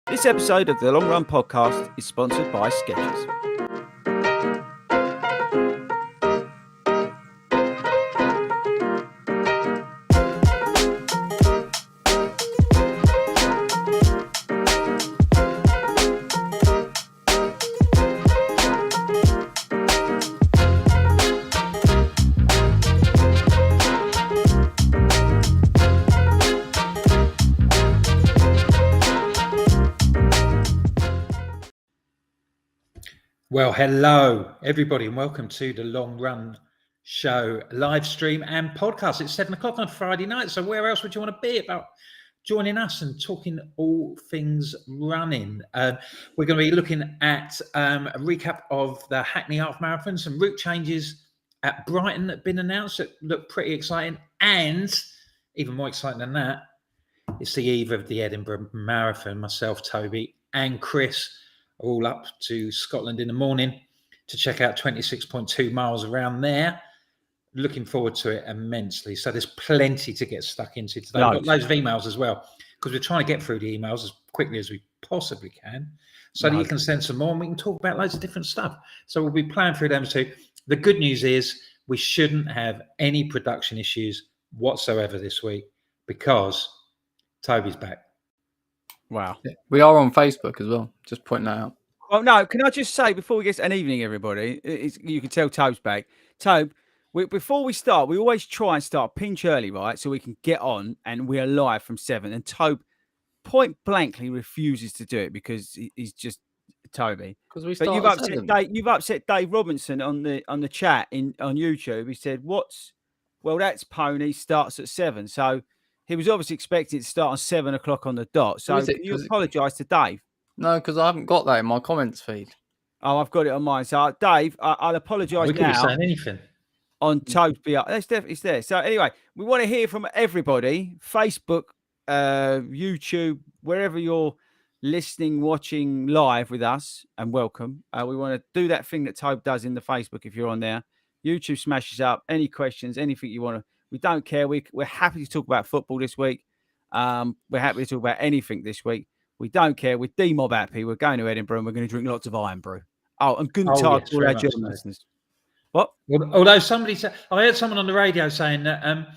This episode of the Long Run Podcast is sponsored by Skechers. Well, hello, everybody, and welcome to the Long Run Show live stream and podcast. It's 7 o'clock on Friday night, so where else would you want to be about joining us and talking all things running? We're going to be looking at a recap of the Hackney Half Marathon, some route changes at Brighton that have been announced that look pretty exciting, and even more exciting than that, it's the eve of the Edinburgh Marathon. Myself, Toby, and Chris are all up to Scotland in the morning to check out 26.2 miles around there. Looking forward to it immensely. So there's plenty to get stuck into today. I've got loads of emails as well, because we're trying to get through the emails as quickly as we possibly can, so that you can send some more and we can talk about loads of different stuff. So we'll be playing through them too. The good news is we shouldn't have any production issues whatsoever this week, because Toby's back. Wow. We are on Facebook as well, just pointing that out. Well, no, can I just say before we get an evening, everybody, you can tell Tobe's back. Tobe, before we start, we always try and start a pinch early, right? So we can get on and we are live from 7. And Tobe point blankly refuses to do it because he's just Toby. Because we But start you've upset Dave Robinson on the chat on YouTube. He said, that's Pony starts at 7. So he was obviously expecting to start on 7 o'clock on the dot. So can you apologise to Dave? No, because I haven't got that in my comments feed. Oh, I've got it on mine. So Dave, I'll apologise We could now. be saying anything. On Toad's BR. It's there. So anyway, we want to hear from everybody. Facebook, YouTube, wherever you're listening, watching live with us, and welcome. We want to do that thing that Toad does in the Facebook if you're on there. YouTube smashes up. Any questions, anything you want to. We don't care. We're happy to talk about football this week. We're happy to talk about anything this week. We don't care. We're D-Mob happy. We're going to Edinburgh and we're going to drink lots of iron brew. Oh, and good talk to all our German listeners. What? Although somebody said, I heard someone on the radio saying that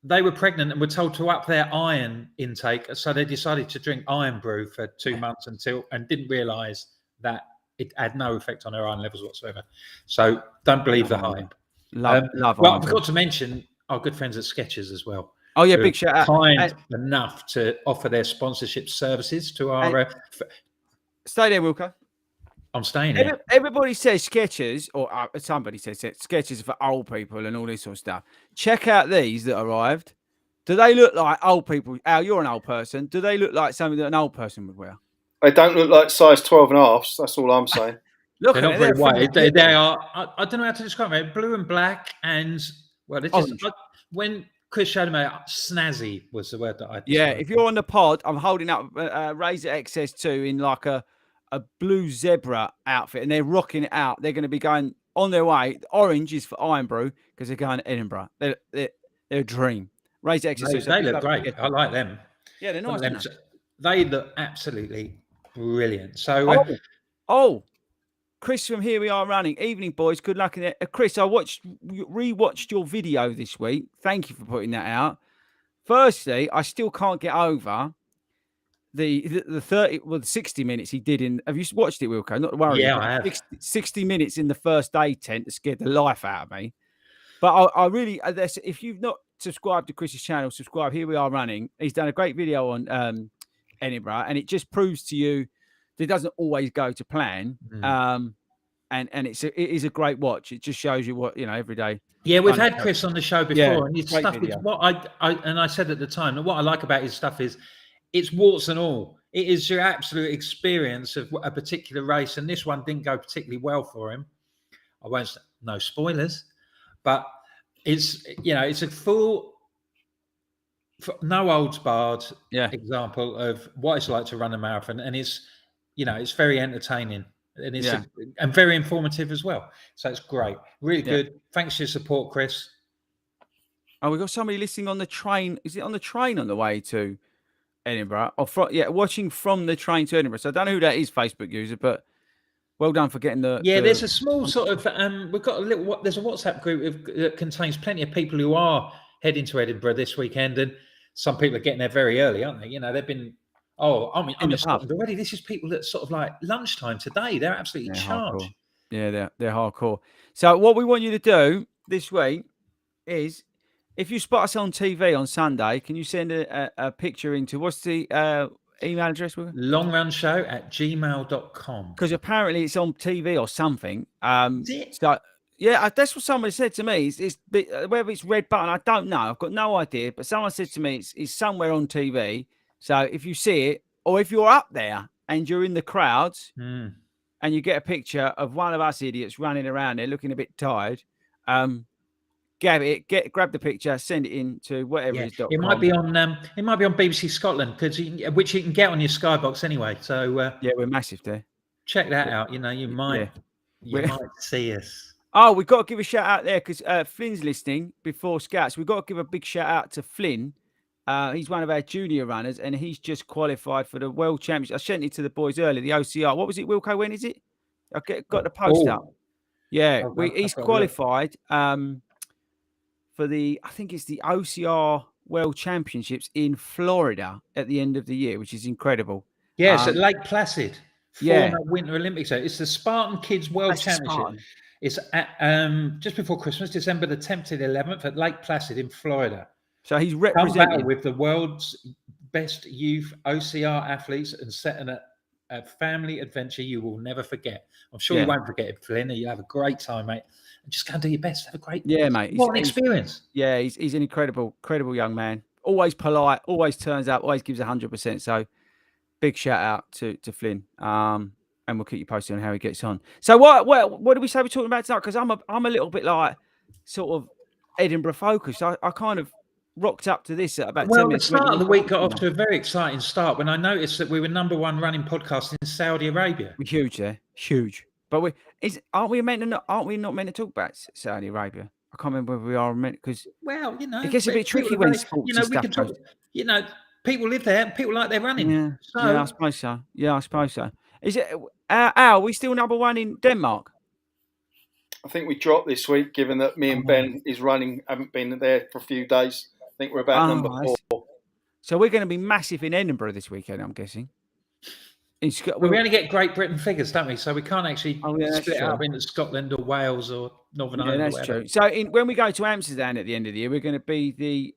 they were pregnant and were told to up their iron intake, so they decided to drink iron brew for 2 months and didn't realise that it had no effect on their iron levels whatsoever. So don't believe the hype. Love. Well, I forgot to mention our good friends at Skechers as well. Oh yeah, big shout out. Kind enough to offer their sponsorship services to our. Stay there, Wilco. I'm staying here. Everybody says Skechers, or somebody says Skechers for old people and all this sort of stuff. Check out these that arrived. Do they look like old people? Al, you're an old person. Do they look like something that an old person would wear? They don't look like size 12 and a half. That's all I'm saying. Look, they're not very white. They are. I don't know how to describe it. Blue and black, and well, they're just when Chris showed them out, snazzy was the word that I. Yeah, if you're on the pod, I'm holding up Razor XS2 in like a blue zebra outfit, and they're rocking it out. They're going to be going on their way. Orange is for Iron Brew because they're going to Edinburgh. They're a dream. Razor XS2. They look great. I like them. Yeah, they're nice. They look absolutely brilliant. So, Chris from Here We Are Running. Evening, boys. Good luck in it. Chris, I rewatched your video this week. Thank you for putting that out. Firstly, I still can't get over the 60 minutes he did in. Have you watched it, Wilco? Not worry. Yeah, I have. 60 minutes in the first aid tent that scared the life out of me. But I really, if you've not subscribed to Chris's channel, subscribe. Here We Are Running. He's done a great video on Edinburgh, and it just proves to you that it doesn't always go to plan. And it is a great watch. It just shows you what every day. Yeah, we've had Chris on the show before, and his stuff. Video. I said at the time that what I like about his stuff is it's warts and all. It is your absolute experience of a particular race, and this one didn't go particularly well for him. I won't say no spoilers, but it's it's a full, no holds barred example of what it's like to run a marathon, and it's very entertaining. And it's and very informative as well. So it's great. Really good. Thanks for your support, Chris. Oh, we've got somebody listening on the train. Is it on the train on the way to Edinburgh, or watching from the train to Edinburgh. So I don't know who that is, Facebook user, but well done for getting the. Yeah, there's a small sort of we've got a little. There's a WhatsApp group that contains plenty of people who are heading to Edinburgh this weekend, and some people are getting there very early, aren't they? You know, they've been. Oh, I mean, I'm just already. This is people that sort of like lunchtime today. They're absolutely charged. Hardcore. Yeah, they're hardcore. So what we want you to do this week is, if you spot us on TV on Sunday, can you send a picture into what's the email address? Longrunshow@gmail.com. Because apparently it's on TV or something. Is it? So yeah, that's what somebody said to me. It's whether it's red button, I don't know. I've got no idea. But someone said to me it's somewhere on TV. So if you see it, or if you're up there and you're in the crowds and you get a picture of one of us idiots running around there looking a bit tired, grab the picture, send it in to whatever it is. It might be on BBC Scotland, which you can get on your Skybox anyway. So yeah, we're massive there. Check that out. You know, you might see us. Oh, we've got to give a shout out there because Flynn's listening before Scouts. We've got to give a big shout out to Flynn. He's one of our junior runners, and he's just qualified for the World Championship. I sent it to the boys earlier, the OCR. What was it, Wilco? When is it? I got the post up. Yeah, he's qualified for I think it's the OCR World Championships in Florida at the end of the year, which is incredible. Yes, at Lake Placid. Former Winter Olympics. It's the Spartan Kids World Championship. It's at just before Christmas, December the 10th to the 11th at Lake Placid in Florida. So he's representing with the world's best youth OCR athletes and setting a family adventure you will never forget. I'm sure you won't forget it, Flynn. You'll have a great time, mate. And just go and do your best. Have a great mate. What an experience. Yeah, he's an incredible young man. Always polite, always turns up, always gives 100%. So big shout out to Flynn. And we'll keep you posted on how he gets on. So what do we say we're talking about tonight? Because I'm a little bit like sort of Edinburgh focused. I kind of rocked up to this at about 10 minutes. The start of the week got off to a very exciting start when I noticed that we were #1 running podcast in Saudi Arabia. We're huge there, huge. But aren't we not meant to talk about Saudi Arabia? I can't remember whether we are meant because it gets a bit tricky when sports and stuff goes. People live there. People like their running. Yeah, I suppose so. Is it? Al, are we still #1 in Denmark? I think we dropped this week, given that me and Ben is running, haven't been there for a few days. I think we're about #4. So we're going to be massive in Edinburgh this weekend, I'm guessing. We only get Great Britain figures, don't we? So we can't actually split it up into Scotland or Wales or Northern Ireland. Yeah, that's true. So when we go to Amsterdam at the end of the year, we're going to be the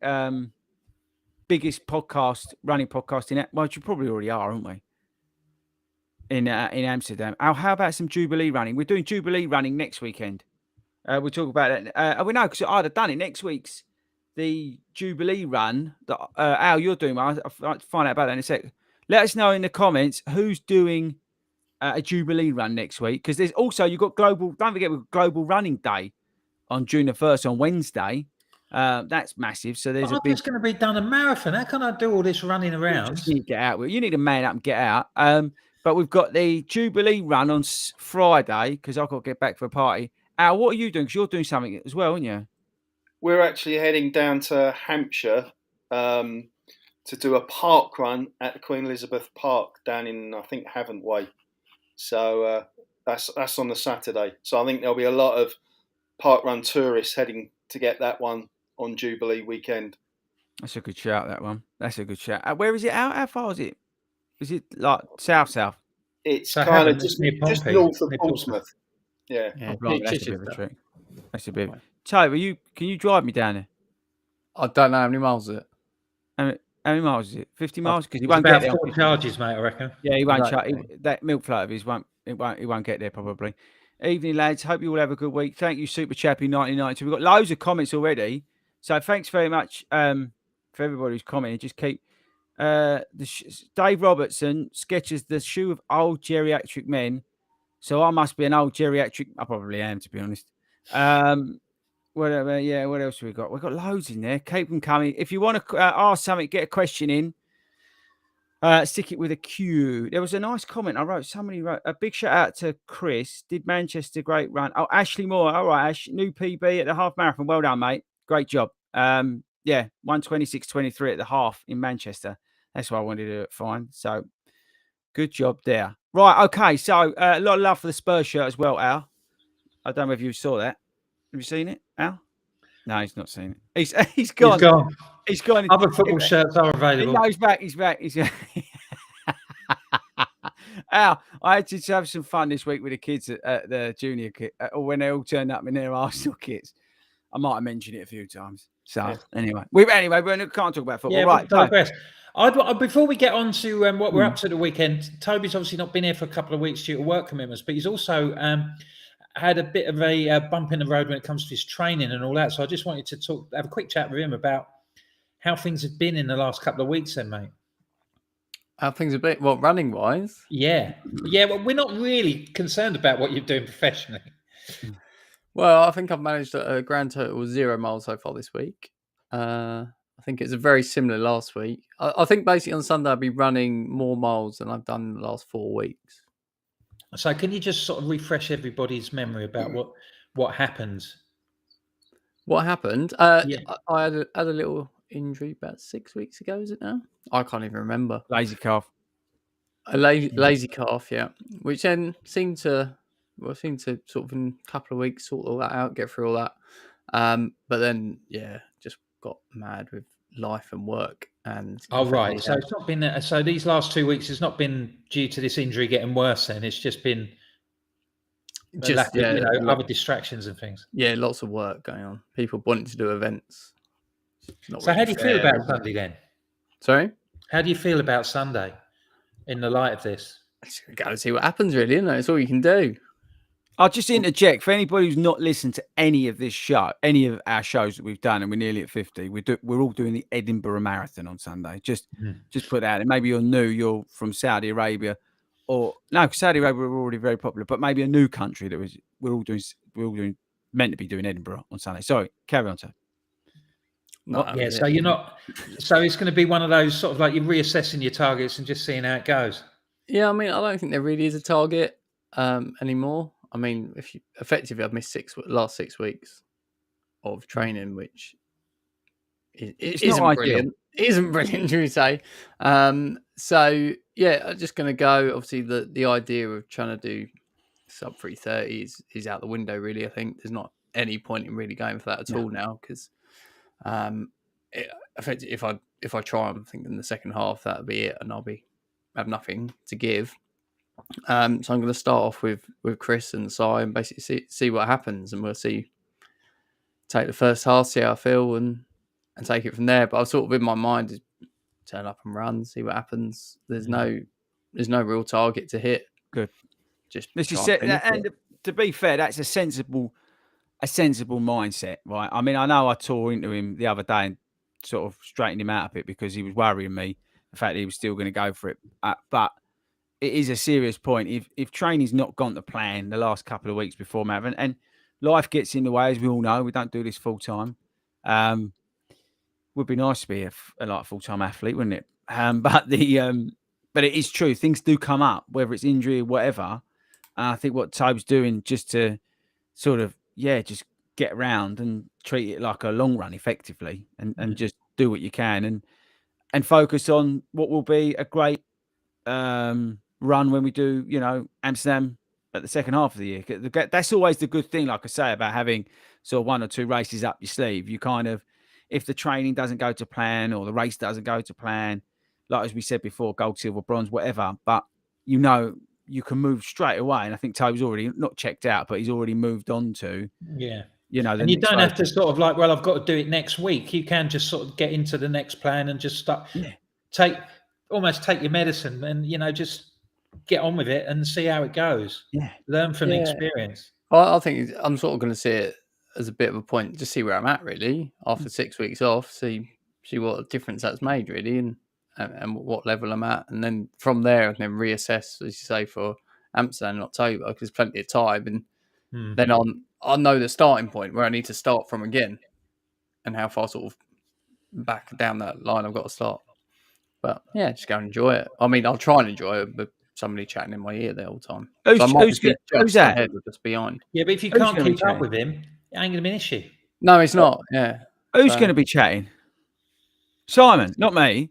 biggest running podcast in it. Well, you probably already are, aren't we? In Amsterdam. How about some Jubilee running? We're doing Jubilee running next weekend. We'll talk about it. We know because I'd have done it next week's the Jubilee run that Al you're doing. I'll find out about that in a sec. Let us know in the comments who's doing a Jubilee run next week because there's also you've got global. Don't forget we've got Global Running Day on June the 1st on Wednesday. That's massive. So there's I'm just going to be done a marathon. How can I do all this running around? You just need to get out. You need to man up and get out. But we've got the Jubilee run on Friday because I've got to get back for a party. Al, what are you doing? Because you're doing something as well, aren't you? We're actually heading down to Hampshire to do a park run at the Queen Elizabeth Park down in, I think, Havant Way. So that's on the Saturday. So I think there'll be a lot of park run tourists heading to get that one on Jubilee weekend. That's a good shout, that one. That's a good shout. Where is it out? How far is it? Is it like south? It's kind of just north of Portsmouth. Yeah. Right, that's a bit of a trick. That's a bit. Toby, can you drive me down there? I don't know how many miles is it. How many miles is it? 50 miles? Because he won't get there. 40 charges, mate. I reckon. Yeah, he won't. That milk float of his won't. He won't get there probably. Evening, lads. Hope you all have a good week. Thank you, Super Chappy 1992. We've got loads of comments already, so thanks very much for everybody who's commented. Just keep. Dave Robertson sketches the shoe of old geriatric men. So I must be an old geriatric. I probably am, to be honest. Whatever. Yeah. What else have we got? We've got loads in there. Keep them coming. If you want to ask something, get a question in. Stick it with a Q. There was a nice comment I wrote. Somebody wrote a big shout out to Chris. Did Manchester great run? Oh, Ashley Moore. All right, Ash. New PB at the half marathon. Well done, mate. Great job. Yeah, 1:26:23 at the half in Manchester. That's why I wanted to find. So good job there. Right. Okay. So a lot of love for the Spurs shirt as well, Al. I don't know if you saw that. Have you seen it, Al? No, he's not seen it. He's gone. He's gone. He's gone. Other football shirts are available. No, he's back. He's back. Al, I had to have some fun this week with the kids at the junior kit, or when they all turned up in their Arsenal kits. I might have mentioned it a few times. So anyway, we can't talk about football. Yeah, right. Digress. Before we get on to what we're up to the weekend, Toby's obviously not been here for a couple of weeks due to work commitments, but he's also had a bit of a bump in the road when it comes to his training and all that. So I just wanted to have a quick chat with him about how things have been in the last couple of weeks then, mate. How things have been, well, running wise? Yeah. Well, we're not really concerned about what you're doing professionally. Well, I think I've managed a grand total of 0 miles so far this week. I think it's a very similar last week. I think basically on Sunday I'll be running more miles than I've done in the last 4 weeks. So can you just sort of refresh everybody's memory about what happened? What happened? I had a little injury about 6 weeks ago, is it now? I can't even remember. Lazy calf. A lazy calf, yeah. Which then seemed to sort of in a couple of weeks sort all that out, get through all that. But then, just got mad with life and work. And right. So it's not been. So these last 2 weeks, it's not been due to this injury getting worse. Then it's just been other distractions and things. Yeah, lots of work going on. People wanting to do events. So how do you feel about Sunday then? Sorry? How do you feel about Sunday in the light of this? Just got to see what happens, really, isn't it? It's all you can do. I'll just interject for anybody who's not listened to any of this show, any of our shows that we've done, and we're nearly at 50. We're all doing the Edinburgh Marathon on Sunday. Just put that out. Maybe you're new, you're from Saudi Arabia, or no, Saudi Arabia were already very popular, but maybe a new country that we're all doing meant to be doing Edinburgh on Sunday. Sorry, carry on, sir. So you're not. So it's going to be one of those sort of like you're reassessing your targets and just seeing how it goes. Yeah, I mean, I don't think there really is a target anymore. I mean, if you effectively, I've missed last 6 weeks of training, which isn't brilliant. It isn't brilliant, should we say? So yeah, I'm just going to go. Obviously, the idea of trying to do sub 3:30 is out the window. Really, I think there's not any point in really going for that at all now because effectively, if I try, I'm thinking the second half that'll be it, and I'll have nothing to give. So I'm going to start off with Chris and Si and basically see what happens, and we'll take the first half, see how I feel, and take it from there. But I sort of in my mind is turn up and run, see what happens. There's no real target to hit. Good. Just this is set, and to be fair, that's a sensible mindset, right? I mean, I know I tore into him the other day and sort of straightened him out a bit because he was worrying me the fact that he was still going to go for it, but it is a serious point. If training's not gone to plan the last couple of weeks before marathon, and life gets in the way, as we all know, we don't do this full time. Would be nice to be a full-time athlete, wouldn't it? But it is true. Things do come up, whether it's injury or whatever. And I think what Tobe's doing just to sort of just get around and treat it like a long run effectively, and just do what you can and focus on what will be a great run when we do, Amsterdam at the second half of the year. That's always the good thing, like I say, about having sort of 1 or 2 races up your sleeve. You kind of, if the training doesn't go to plan or the race doesn't go to plan, like as we said before, gold, silver, bronze, whatever, but you can move straight away. And I think Toby's already not checked out, but he's already moved on to, and you don't have to sort of like, well, I've got to do it next week. You can just sort of get into the next plan and just start, take your medicine and, just get on with it and see how it goes. Yeah. Learn from the experience. Well, I think I'm sort of going to see it as a bit of a point, just see where I'm at really after 6 weeks off, see what difference that's made really and what level I'm at. And then from there, I can then reassess, as you say, for Amsterdam in October, because there's plenty of time. And then I'll know the starting point where I need to start from again and how far sort of back down that line I've got to start. But yeah, just go and enjoy it. I mean, I'll try and enjoy it, but somebody chatting in my ear the whole time. Who's that? Ahead or just behind. Yeah, but if you can't keep up with him, it ain't going to be an issue. No, it's not. Yeah. Who's going to be chatting? Simon, not me.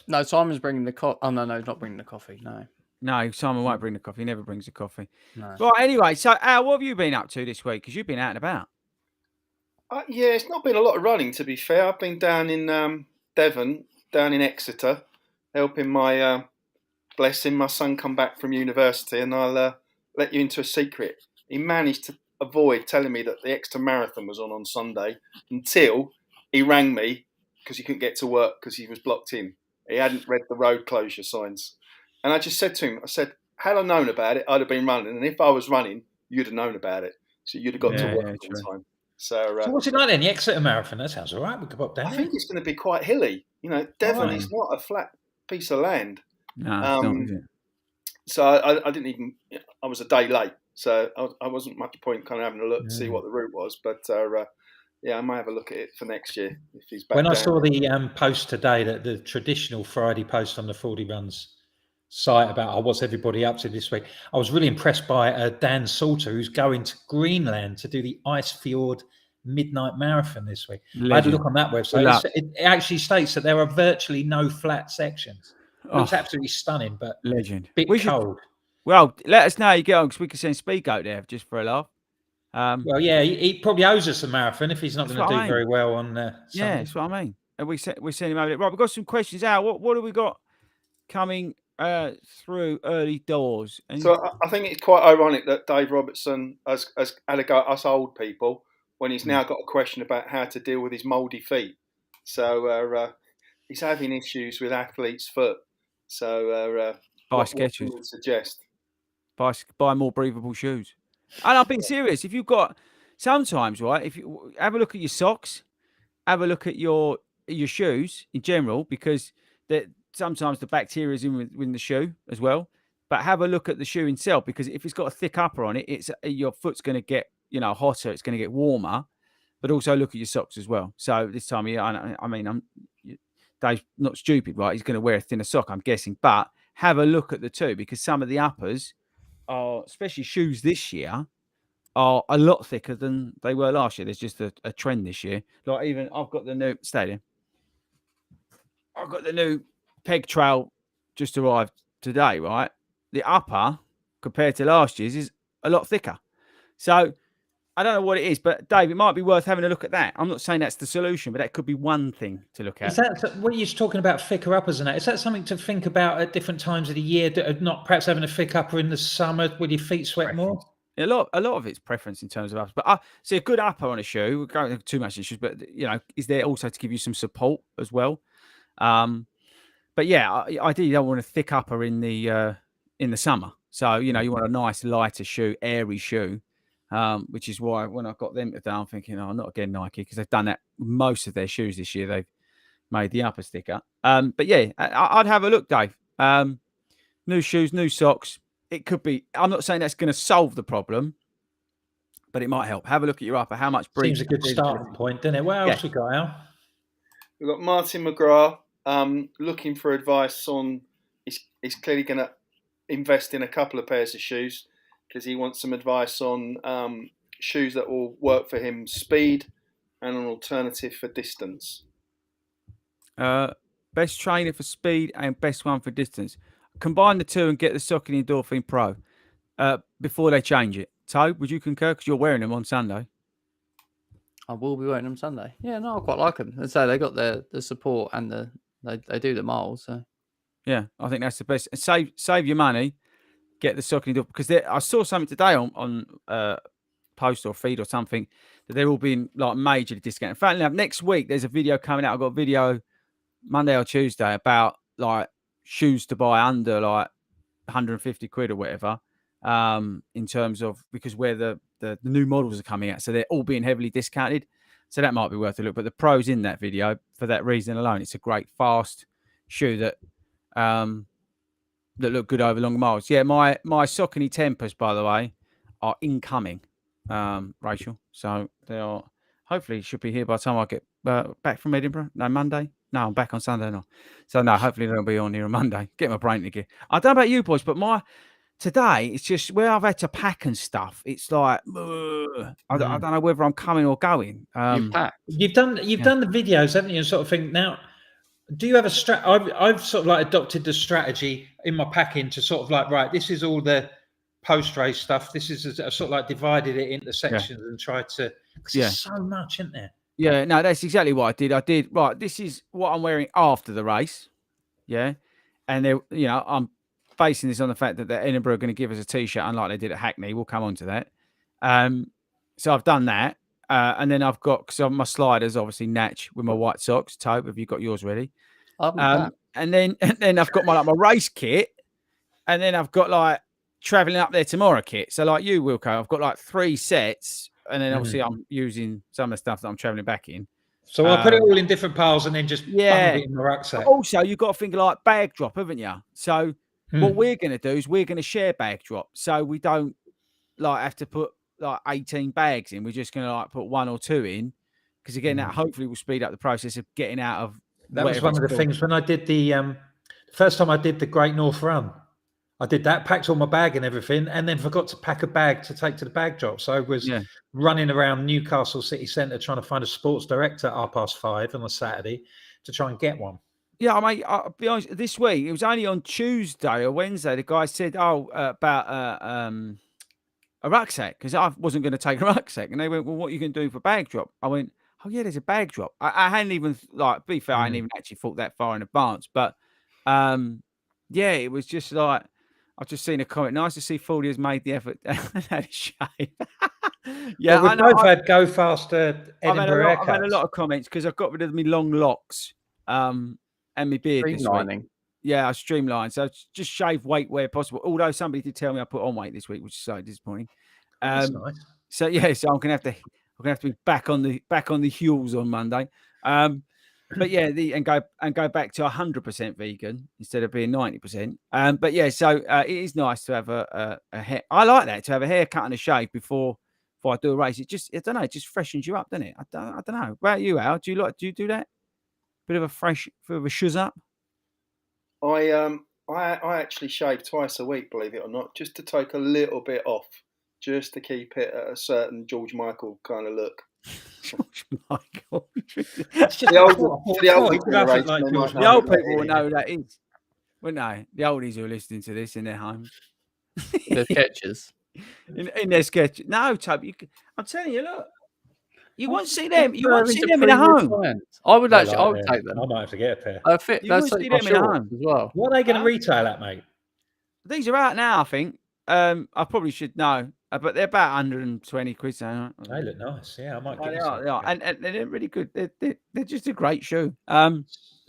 No, Simon's bringing the coffee. Oh, no, he's not bringing the coffee. No, Simon won't bring the coffee. He never brings the coffee. No. Right, anyway, so Al, what have you been up to this week? Because you've been out and about. Yeah, it's not been a lot of running, to be fair. I've been down in Devon, down in Exeter, helping my blessing, my son come back from university, and I'll let you into a secret. He managed to avoid telling me that the Exeter Marathon was on Sunday until he rang me because he couldn't get to work because he was blocked in. He hadn't read the road closure signs. And I just said to him, I said, had I known about it, I'd have been running. And if I was running, you'd have known about it. So you'd have got to work on time. So what's it like then? The Exeter Marathon? That sounds all right. We could pop down. I think it's going to be quite hilly. You know, Devon is not a flat piece of land. No, it's not, is it? So I didn't even. I was a day late, so I wasn't much point kind of having a look to see what the route was. But yeah, I might have a look at it for next year if he's back. When I saw the post today, that the traditional Friday post on the 40 Runs site about what's everybody up to this week, I was really impressed by Dan Salter, who's going to Greenland to do the Ice Fjord Midnight Marathon this week. Legend. I had a look on that website. It actually states that there are virtually no flat sections. It looks absolutely stunning, but legend. Bit cold. Well, let us know how you get on because we could send Speak out there just for a laugh. Well, yeah, he probably owes us a marathon if he's not going to do very well on Sunday. Yeah, that's what I mean. And we send him over there. Right, we've got some questions out. What have we got coming through early doors? And so I think it's quite ironic that Dave Robertson has had a go at us old people when he's now got a question about how to deal with his mouldy feet. So he's having issues with athlete's foot. So buy Skechers. What would suggest? Buy more breathable shoes. And I've been serious. If you've got sometimes, right, if you have a look at your socks, have a look at your shoes in general, because sometimes the bacteria is in within the shoe as well. But have a look at the shoe itself, because if it's got a thick upper on it, your foot's going to get hotter. It's going to get warmer. But also look at your socks as well. So this time of year, I mean, Dave's not stupid, right? He's going to wear a thinner sock, I'm guessing. But have a look at the two, because some of the uppers are, especially shoes this year, are a lot thicker than they were last year. There's just a trend this year. Like even I've got the new stadium. I've got the new Peg Trail just arrived today, right? The upper compared to last year's is a lot thicker. So I don't know what it is, but Dave, it might be worth having a look at that. I'm not saying that's the solution, but that could be one thing to look at. Is that what you're talking about, thicker uppers and that? Is that something to think about at different times of the year? Not perhaps having a thick upper in the summer when your feet sweat more? A lot of it's preference in terms of uppers. But see, a good upper on a shoe, we're going into too much issues, but is there also to give you some support as well? But yeah, ideally you don't want a thick upper in the summer. So you want a nice lighter shoe, airy shoe. Which is why when I got them today, I'm thinking, not again Nike, because they've done that most of their shoes this year. They've made the upper thicker. But yeah, I'd have a look, Dave. New shoes, new socks. It could be. I'm not saying that's going to solve the problem, but it might help. Have a look at your upper. How much breathe? Seems a good starting point, doesn't it? What else we got, Al? We've got Martin McGrath looking for advice on. He's clearly going to invest in a couple of pairs of shoes, because he wants some advice on shoes that will work for him, speed and an alternative for distance. Best trainer for speed and best one for distance. Combine the two and get the Saucony Endorphin Pro before they change it. Toad, would you concur? Because you're wearing them on Sunday. I will be wearing them Sunday. Yeah, no, I quite like them. And so they got the support and they do the miles. So yeah, I think that's the best. And save your money. Get the Saucony Endorphin, because I saw something today on post or feed or something that they're all being like majorly discounted. In fact, next week there's a video coming out. I've got a video Monday or Tuesday about like shoes to buy under like 150 quid or whatever, in terms of, because where the new models are coming out, so they're all being heavily discounted. So that might be worth a look. But the pros in that video, for that reason alone, it's a great fast shoe that look good over long miles. Yeah, my Saucony Tempers, by the way, are incoming, Rachel. So they are, hopefully should be here by the time I get back from Edinburgh. No, Monday. No, I'm back on Sunday now. So no, hopefully they'll be on here on Monday. Get my brain together. I don't know about you boys, but today it's just where I've had to pack and stuff. It's like I don't know whether I'm coming or going. you've packed. You've done the videos, haven't you? And sort of think now. Do you have a I've sort of like adopted the strategy in my packing to sort of like, right, this is all the post-race stuff. This is I sort of like divided it into sections and tried to, because Yeah. there's so much, isn't there? Yeah, no, that's exactly what I did. I did, right, this is what I'm wearing after the race. Yeah. And I'm basing this on the fact that the Edinburgh are going to give us a t-shirt, unlike they did at Hackney. We'll come on to that. So I've done that. And then I've got, because my sliders, obviously, Natch with my white socks. Tobe, have you got yours ready? And then I've got my race kit. And then I've got like traveling up there tomorrow kit. So like you, Wilco, I've got like 3 sets. And then obviously I'm using some of the stuff that I'm traveling back in. So I'll put it all in different piles and then just bundle it in my rucksack. But also, you've got to think like bag drop, haven't you? So what we're going to do is we're going to share bag drop. So we don't like have to put like 18 bags in. We're just going to like put 1 or 2 in. Because again, that hopefully will speed up the process of getting out of. That was one of the things when I did the first time I did the Great North Run. I did that, packed all my bag and everything, and then forgot to pack a bag to take to the bag drop. So I was running around Newcastle city centre trying to find a sports director at 5:30 on a Saturday to try and get one. Yeah, I mean, I'll be honest, this week, it was only on Tuesday or Wednesday, the guy said, about a rucksack, because I wasn't going to take a rucksack. And they went, well, what are you going to do for bag drop? I went, oh, yeah, there's a bag drop. I hadn't even, like, to be fair, I hadn't even actually thought that far in advance. But, yeah, it was just like, I've just seen a comment. Nice to see FORDY has made the effort. Had a shave. Yeah, well, we've both had go faster Edinburgh I've had a lot of comments because I've got rid of my long locks and my beard this week. Yeah, I streamlined. So just shave weight where possible. Although somebody did tell me I put on weight this week, which is so disappointing. That's nice. So yeah, so I'm gonna have to be back on the heels on Monday. But yeah, and go back to 100% vegan instead of being 90%. But yeah, so it is nice to have a hair. I like that, to have a haircut and a shave before I do a race. It just, I don't know, it just freshens you up, doesn't it? I don't know. What about you, Al? Do you do that? Bit of a shuzz up. I actually shave twice a week, believe it or not, just to take a little bit off, just to keep it at a certain George Michael kind of look. George Michael. The old people will know who that is. Well, no, the oldies who are listening to this in their homes. Their sketches. in their sketches. No, Toby, I'm telling you, look. You won't see them. You won't see them in a home. I would take them. I might have to get a pair. You won't see them in a home as well. What are they going to retail at, mate? These are out now, I think. I probably should know, but they're about 120 quid. So they look nice. Yeah, I might get them. They are. And they're really good. They're just a great shoe.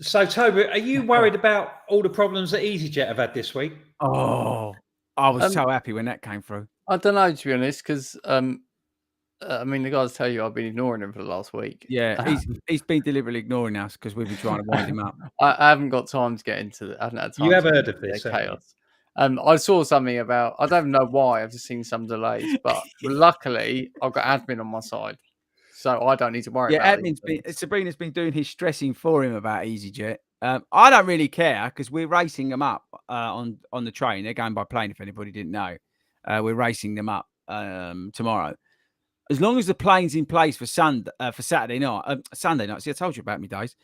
So, Toby, are you worried about all the problems that EasyJet have had this week? Oh, I was so happy when that came through. I don't know, to be honest, because I mean, the guys tell you I've been ignoring him for the last week. Yeah, he's been deliberately ignoring us because we've been trying to wind him up. I haven't got time to get into it. I haven't had time. You have heard of this chaos. I saw something about, I don't know why, I've just seen some delays, but luckily I've got admin on my side, so I don't need to worry about it. Sabrina's been doing his stressing for him about EasyJet. I don't really care because we're racing them up on the train. They're going by plane, if anybody didn't know. We're racing them up tomorrow. As long as the plane's in place for Saturday night, Sunday night. See, I told you about me days.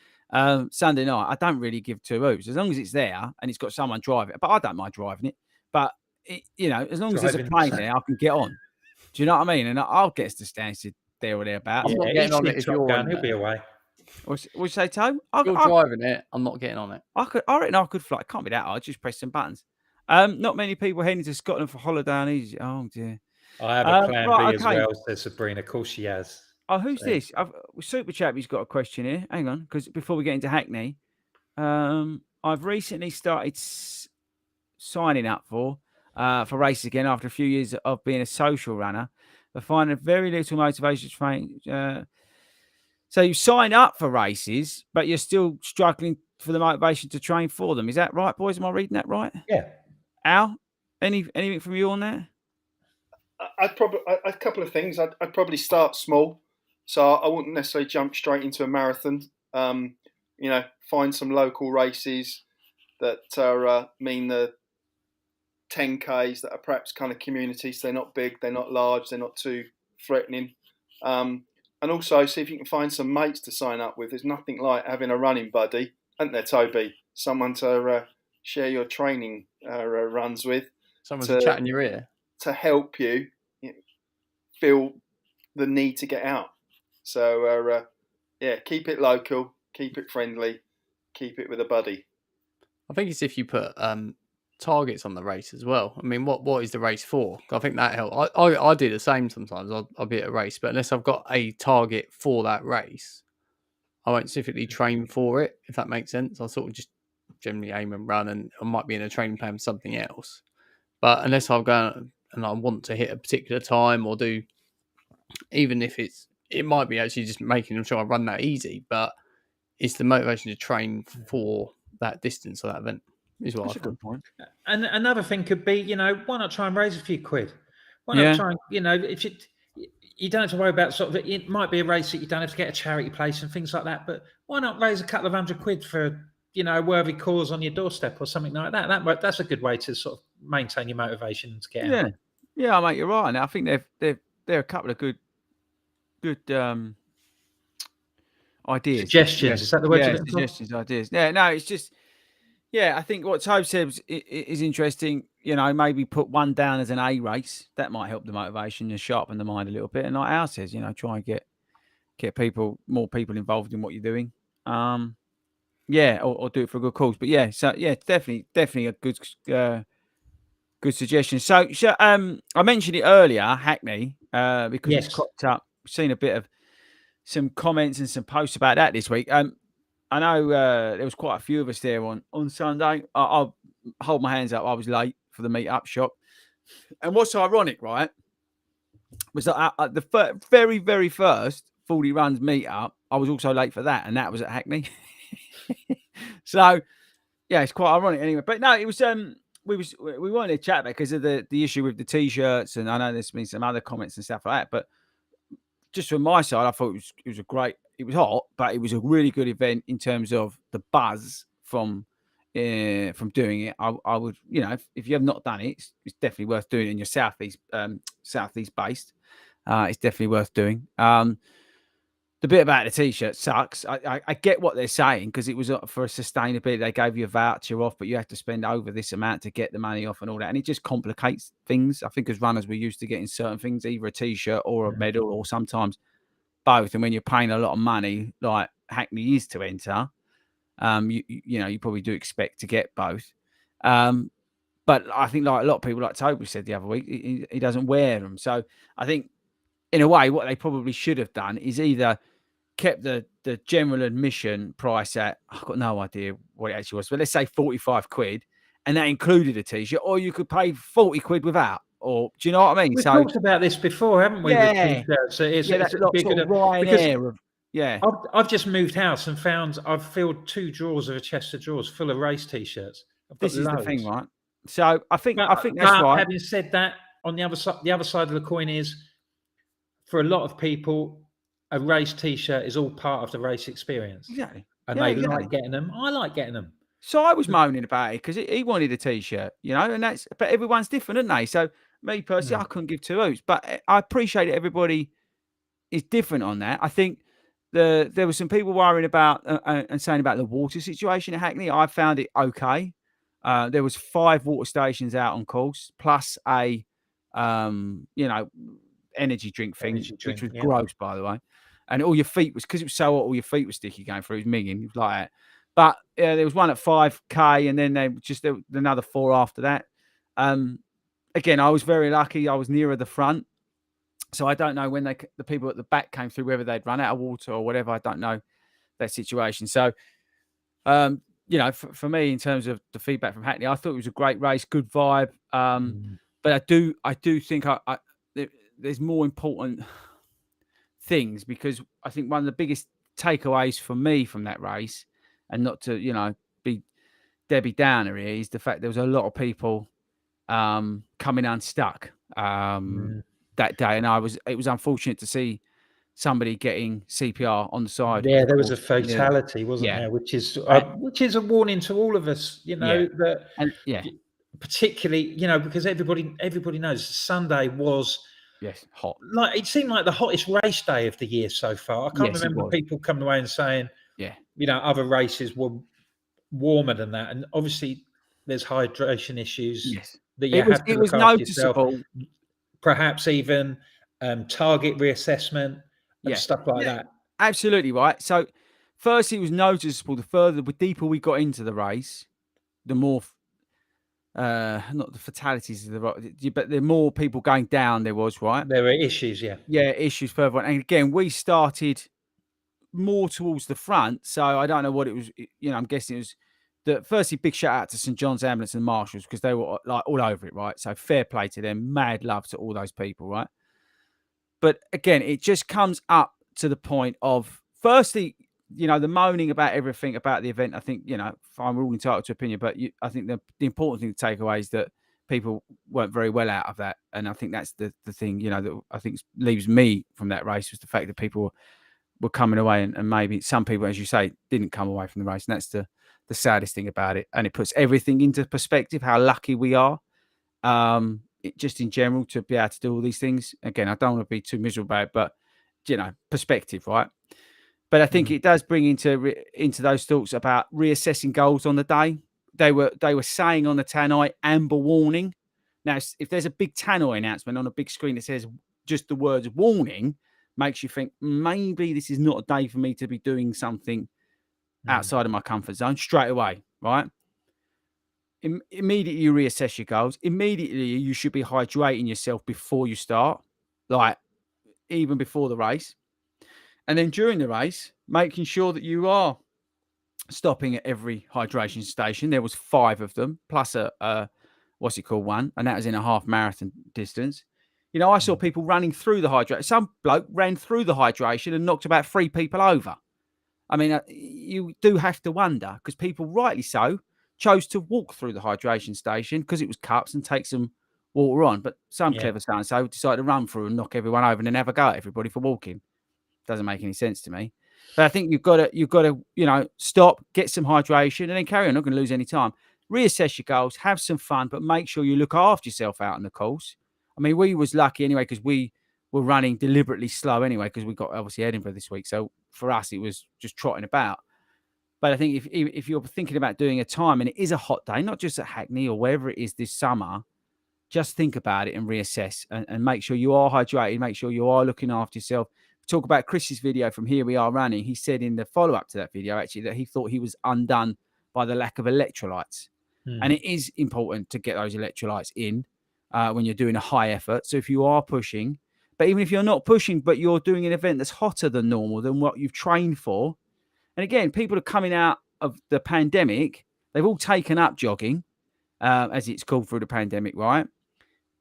Sunday night, I don't really give 2 hoops. As long as it's there and it's got someone driving it, but I don't mind driving it. But as long as there's a plane there, I can get on. Do you know what I mean? And I'll get us to Stansted there or thereabouts. I'm not getting on it if you're on. He'll be away. What'd you say, Tom? You're driving it. I'm not getting on it. I reckon I could fly. It can't be that hard. Just press some buttons. Not many people heading to Scotland for holiday on EasyJet. Oh dear. I have a plan B as well, says Sabrina. Of course she has. Oh, who's this? Super Chappy's got a question here. Hang on, because before we get into Hackney, I've recently started signing up for races again after a few years of being a social runner. I find very little motivation to train. So you sign up for races, but you're still struggling for the motivation to train for them. Is that right, boys? Am I reading that right? Yeah. Al, anything from you on that? A couple of things. I'd probably start small, so I wouldn't necessarily jump straight into a marathon. Find some local races that are mean the 10Ks that are perhaps kind of communities. They're not big, they're not large, they're not too threatening. And also see if you can find some mates to sign up with. There's nothing like having a running buddy isn't there, Toby? Someone to share your training runs with, Someone's a chat in your ear to help you feel the need to get out. So yeah, keep it local, keep it friendly, keep it with a buddy. I think it's if you put targets on the race as well. I mean, what is the race for? I think that helps. I do the same sometimes. I'll be at a race, but unless I've got a target for that race, I won't specifically train for it, if that makes sense. I'll sort of just generally aim and run, and I might be in a training plan for something else. But unless I'll go and I want to hit a particular time or do, even if it might be actually just making sure I run that easy, but it's the motivation to train for that distance or that event is what That's I a find. good point. And another thing could be, why not try and raise a few quid? Why Yeah. not try and, if you don't have to worry about sort of, it might be a race that you don't have to get a charity place and things like that, but why not raise a couple of £100 for, a worthy cause on your doorstep or something like that? That's a good way to sort of maintain your motivation to get out. Yeah, mate, you're right. And I think they're a couple of good ideas. Suggestions, is that the word you're looking for? Suggestions, ideas. Yeah, no, it's just, I think what Tobe says is interesting. Maybe put one down as an A race. That might help the motivation and sharpen the mind a little bit. And like Al says, try and get more people involved in what you're doing. Or do it for a good cause. But it's definitely a good suggestion. So I mentioned it earlier, Hackney, because it's cropped up. We've seen a bit of some comments and some posts about that this week. I know there was quite a few of us there on Sunday. I'll hold my hands up. I was late for the meet-up shop. And what's ironic, right, was that at the very, very first FORDY Runs meet-up, I was also late for that, and that was at Hackney. So, yeah, it's quite ironic anyway. But no, it was we wanted to chat about because of the issue with the T-shirts, and I know there's been some other comments and stuff like that, but just from my side, I thought it was a great. It was hot, but it was a really good event in terms of the buzz from doing it. I would, if you have not done it, it's definitely worth doing it. And you're southeast based, it's definitely worth doing. The bit about the T-shirt sucks. I get what they're saying because it was for a sustainability. They gave you a voucher off, but you have to spend over this amount to get the money off and all that. And it just complicates things. I think as runners, we're used to getting certain things, either a T-shirt or a medal or sometimes both. And when you're paying a lot of money, like Hackney is to enter, you probably do expect to get both. But I think like a lot of people, like Toby said the other week, he doesn't wear them. So I think in a way, what they probably should have done is either kept the general admission price at, I've got no idea what it actually was, but let's say 45 quid, and that included a T-shirt, or you could pay 40 quid without, or do you know what I mean? We've talked about this before, haven't we? Yeah. With T-shirts. So it's a big sort of Ryanair. Yeah. I've just moved house and found I've filled 2 drawers of a chest of drawers full of race T-shirts. This is the thing, right? So I think that's right. Having said that, on the other side of the coin is, for a lot of people, a race T-shirt is all part of the race experience. Exactly. And they like getting them. I like getting them. So I was moaning about it because he wanted a T-shirt, and but everyone's different, aren't they? So me personally, I couldn't give 2 hoots, but I appreciate everybody is different on that. I think there were some people worrying about and saying about the water situation at Hackney. I found it okay. There was 5 water stations out on course, plus a energy drink thing, which was gross, by the way. And all your feet was, because it was so hot, all your feet were sticky going through. It was minging. It was like that. But there was one at 5K, and then there was another 4 after that. Again, I was very lucky. I was nearer the front. So I don't know when the people at the back came through, whether they'd run out of water or whatever. I don't know that situation. So, for me, in terms of the feedback from Hackney, I thought it was a great race, good vibe. But I do think there's more important things, because I think one of the biggest takeaways for me from that race, and not to be Debbie Downer here, is the fact there was a lot of people coming unstuck that day, and it was unfortunate to see somebody getting CPR on the side. Yeah, there was a fatality, wasn't there? Which is a warning to all of us, that particularly, because everybody knows Sunday was hot. Like, it seemed like the hottest race day of the year so far. I can't remember people coming away and saying, other races were warmer than that, and obviously there's hydration issues Yes. that you have to It look was after yourself. noticeable. Perhaps even target reassessment and Yeah. stuff like Yeah. that. Absolutely right. So, first, it was noticeable. The deeper we got into the race, the more, not the fatalities, but the more people going down there was, right? There are issues, yeah. Yeah, issues further on. And again, we started more towards the front. So, I don't know what it was. I'm guessing it was firstly, big shout out to St. John's Ambulance and Marshals because they were like all over it, right? So, fair play to them. Mad love to all those people, right? But again, it just comes up to the point of, firstly, the moaning about everything about the event. I think, fine, we're all entitled to opinion, but I think the important thing to take away is that people weren't very well out of that. And I think that's the thing, that I think leaves me from that race was the fact that people were coming away and maybe some people, as you say, didn't come away from the race. And that's the saddest thing about it. And it puts everything into perspective, how lucky we are. Just in general to be able to do all these things. Again, I don't want to be too miserable about it, but perspective, right? But I think it does bring into those thoughts about reassessing goals on the day. They were saying on the tannoy, amber warning. Now, if there's a big tannoy announcement on a big screen that says just the words warning, makes you think maybe this is not a day for me to be doing something outside of my comfort zone straight away, right? Immediately you reassess your goals. Immediately you should be hydrating yourself before you start, like even before the race. And then during the race, making sure that you are stopping at every hydration station. There was 5 of them, plus a what's it called one, and that was in a half marathon distance. I saw people running through the hydration. Some bloke ran through the hydration and knocked about 3 people over. I mean, you do have to wonder because people, rightly so, chose to walk through the hydration station because it was cups and take some water on. But some clever so decided to run through and knock everyone over and then have a go at everybody for walking. Doesn't make any sense to me. But I think you've got to stop, get some hydration, and then carry on. Not going to lose any time. Reassess your goals, have some fun, but make sure you look after yourself out on the course. I mean, we was lucky anyway because we were running deliberately slow anyway because we got obviously Edinburgh this week. So for us, it was just trotting about. But I think if you're thinking about doing a time and it is a hot day, not just at Hackney or wherever it is this summer, just think about it and reassess and make sure you are hydrated, make sure you are looking after yourself. Talk about Chris's video from Here We Are Running. He said in the follow-up to that video, actually, that he thought he was undone by the lack of electrolytes. And it is important to get those electrolytes in when you're doing a high effort. So if you are pushing, but even if you're not pushing, but you're doing an event that's hotter than normal, than what you've trained for. And again, people are coming out of the pandemic. They've all taken up jogging, as it's called through the pandemic, right?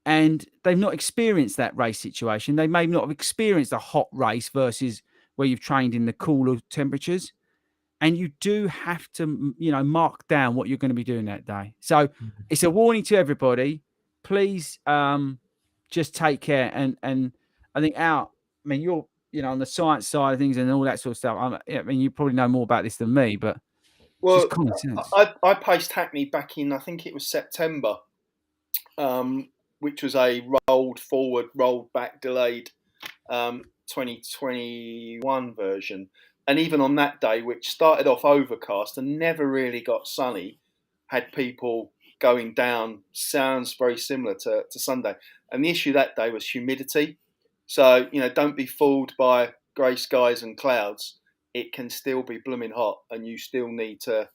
And they've not experienced that race situation. They may not have experienced a hot race versus where you've trained in the cooler temperatures. And you do have to, mark down what you're going to be doing that day. So it's a warning to everybody. Please just take care. And I think you're, on the science side of things and all that sort of stuff. I mean, you probably know more about this than me, but it's just common sense. I paced Hackney back in, I think it was September, which was a rolled forward, rolled back, delayed 2021 version. And even on that day, which started off overcast and never really got sunny, had people going down. Sounds very similar to Sunday. And the issue that day was humidity. So, don't be fooled by grey skies and clouds. It can still be blooming hot and you still need to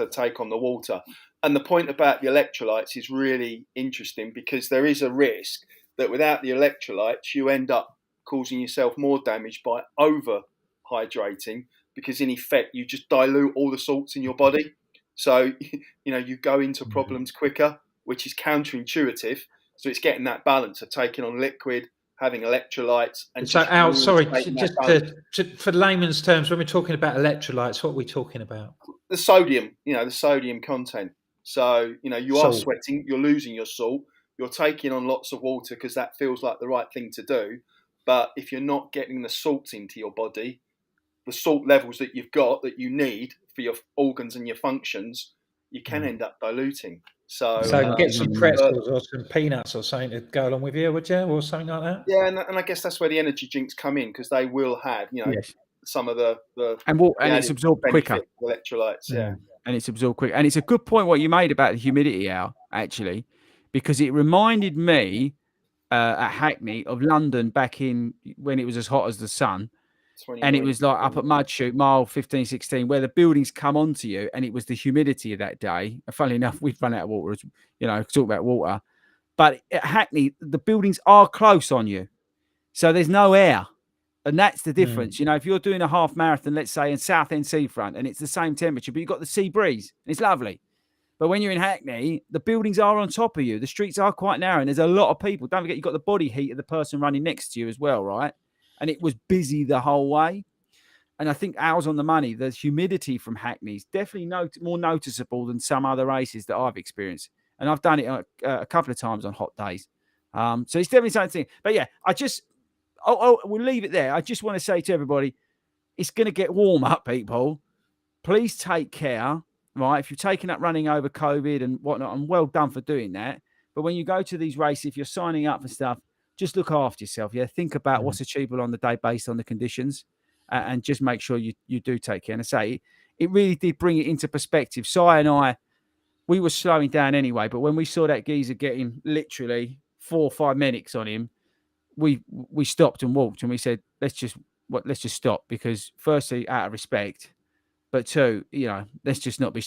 take on the water. And the point about the electrolytes is really interesting because there is a risk that without the electrolytes, you end up causing yourself more damage by over-hydrating because in effect, you just dilute all the salts in your body. So, you go into problems quicker, which is counterintuitive. So it's getting that balance of taking on liquid, having electrolytes. And so, Al, sorry, just for layman's terms, when we're talking about electrolytes, what are we talking about? The sodium, the sodium content. So, you are sweating, you're losing your salt, you're taking on lots of water because that feels like the right thing to do. But if you're not getting the salts into your body, the salt levels that you've got that you need for your organs and your functions, you can end up diluting. So get some pretzels or some peanuts or something to go along with you, would you, or something like that? Yeah, and I guess that's where the energy drinks come in because they will have, some of the and it's absorbed quicker. Electrolytes, yeah. and it's absorbed quick. And it's a good point what you made about the humidity, Al, actually, because it reminded me at Hackney of London back in when it was as hot as the sun. And it was like up at Mudchute, mile 15, 16, where the buildings come onto you, and it was the humidity of that day. And funnily enough, we've run out of water, talk about water. But at Hackney, the buildings are close on you. So there's no air. And that's the difference. If you're doing a half marathon, let's say, in Southend seafront, and it's the same temperature, but you've got the sea breeze, and it's lovely. But when you're in Hackney, the buildings are on top of you. The streets are quite narrow, and there's a lot of people. Don't forget, you've got the body heat of the person running next to you as well, right? And it was busy the whole way. And I think Al's on the money. The humidity from Hackney is definitely more noticeable than some other races that I've experienced. And I've done it a couple of times on hot days. So it's definitely something. But yeah, we'll leave it there. I just want to say to everybody, it's going to get warm up, people. Please take care, right? If you're taking up running over COVID and whatnot, and well done for doing that. But when you go to these races, if you're signing up for stuff, just look after yourself. Yeah, think about what's achievable on the day based on the conditions, and just make sure you do take care. And I say it really did bring it into perspective. Si and I, we were slowing down anyway, but when we saw that geezer getting literally 4 or 5 medics on him, we stopped and walked, and we said, let's just stop, because firstly, out of respect, but two, let's just not be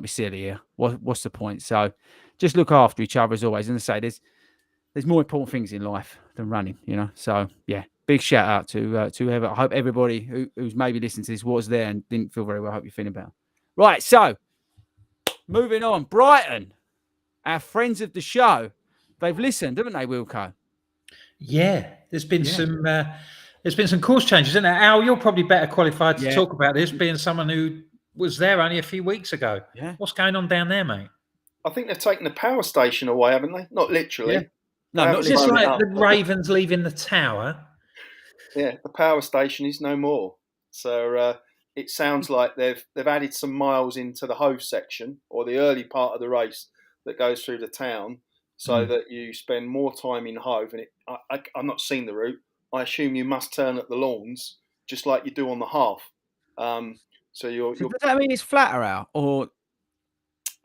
silly here. What's the point? So just look after each other as always. And I say there's more important things in life than running, So yeah, big shout out to whoever. I hope everybody who's maybe listening to this was there and didn't feel very well. I hope you're feeling better. Right, so moving on. Brighton, our friends of the show, they've listened, haven't they, Wilco? Yeah, there's been some course changes, isn't there? Al, you're probably better qualified to talk about this, being someone who was there only a few weeks ago. Yeah. What's going on down there, mate? I think they've taken the power station away, haven't they? Not literally. Yeah. No, not Is this like the Ravens leaving the tower? Yeah, the power station is no more. So it sounds like they've added some miles into the Hove section, or the early part of the race that goes through the town, so that you spend more time in Hove. And I've not seen the route. I assume you must turn at the lawns, just like you do on the half. So does that mean it's flatter out, or?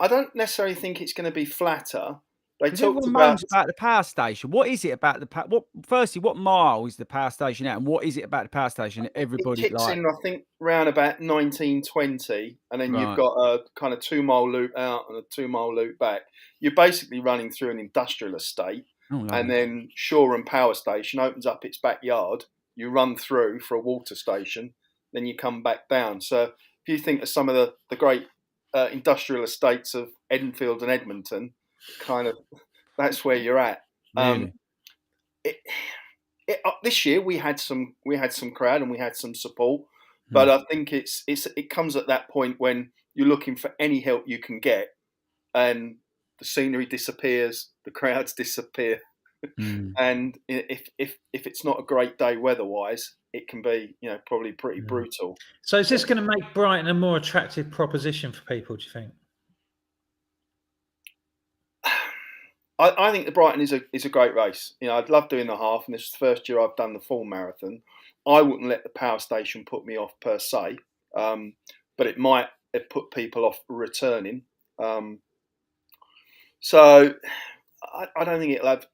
I don't necessarily think it's going to be flatter. Everyone moans about the power station. What is it about the power? Firstly, what mile is the power station at, and what is it about the power station that everybody kicks in? I think round about 1920, and then you've got a kind of 2 mile loop out and a 2 mile loop back. You're basically running through an industrial estate, and then Shoreham Power Station opens up its backyard. You run through for a water station, then you come back down. So if you think of some of the great industrial estates of Enfield and Edmonton, kind of that's where you're at. Really? This year we had some crowd and we had some support, but I think it comes at that point when you're looking for any help you can get, and the scenery disappears, the crowds disappear, and if it's not a great day weather-wise, it can be probably pretty brutal. So is this going to make Brighton a more attractive proposition for people, do you think? I think the Brighton is a great race. I'd love doing the half, and this is the first year I've done the full marathon. I wouldn't let the power station put me off per se, but it might have put people off returning. So I don't think it'll have.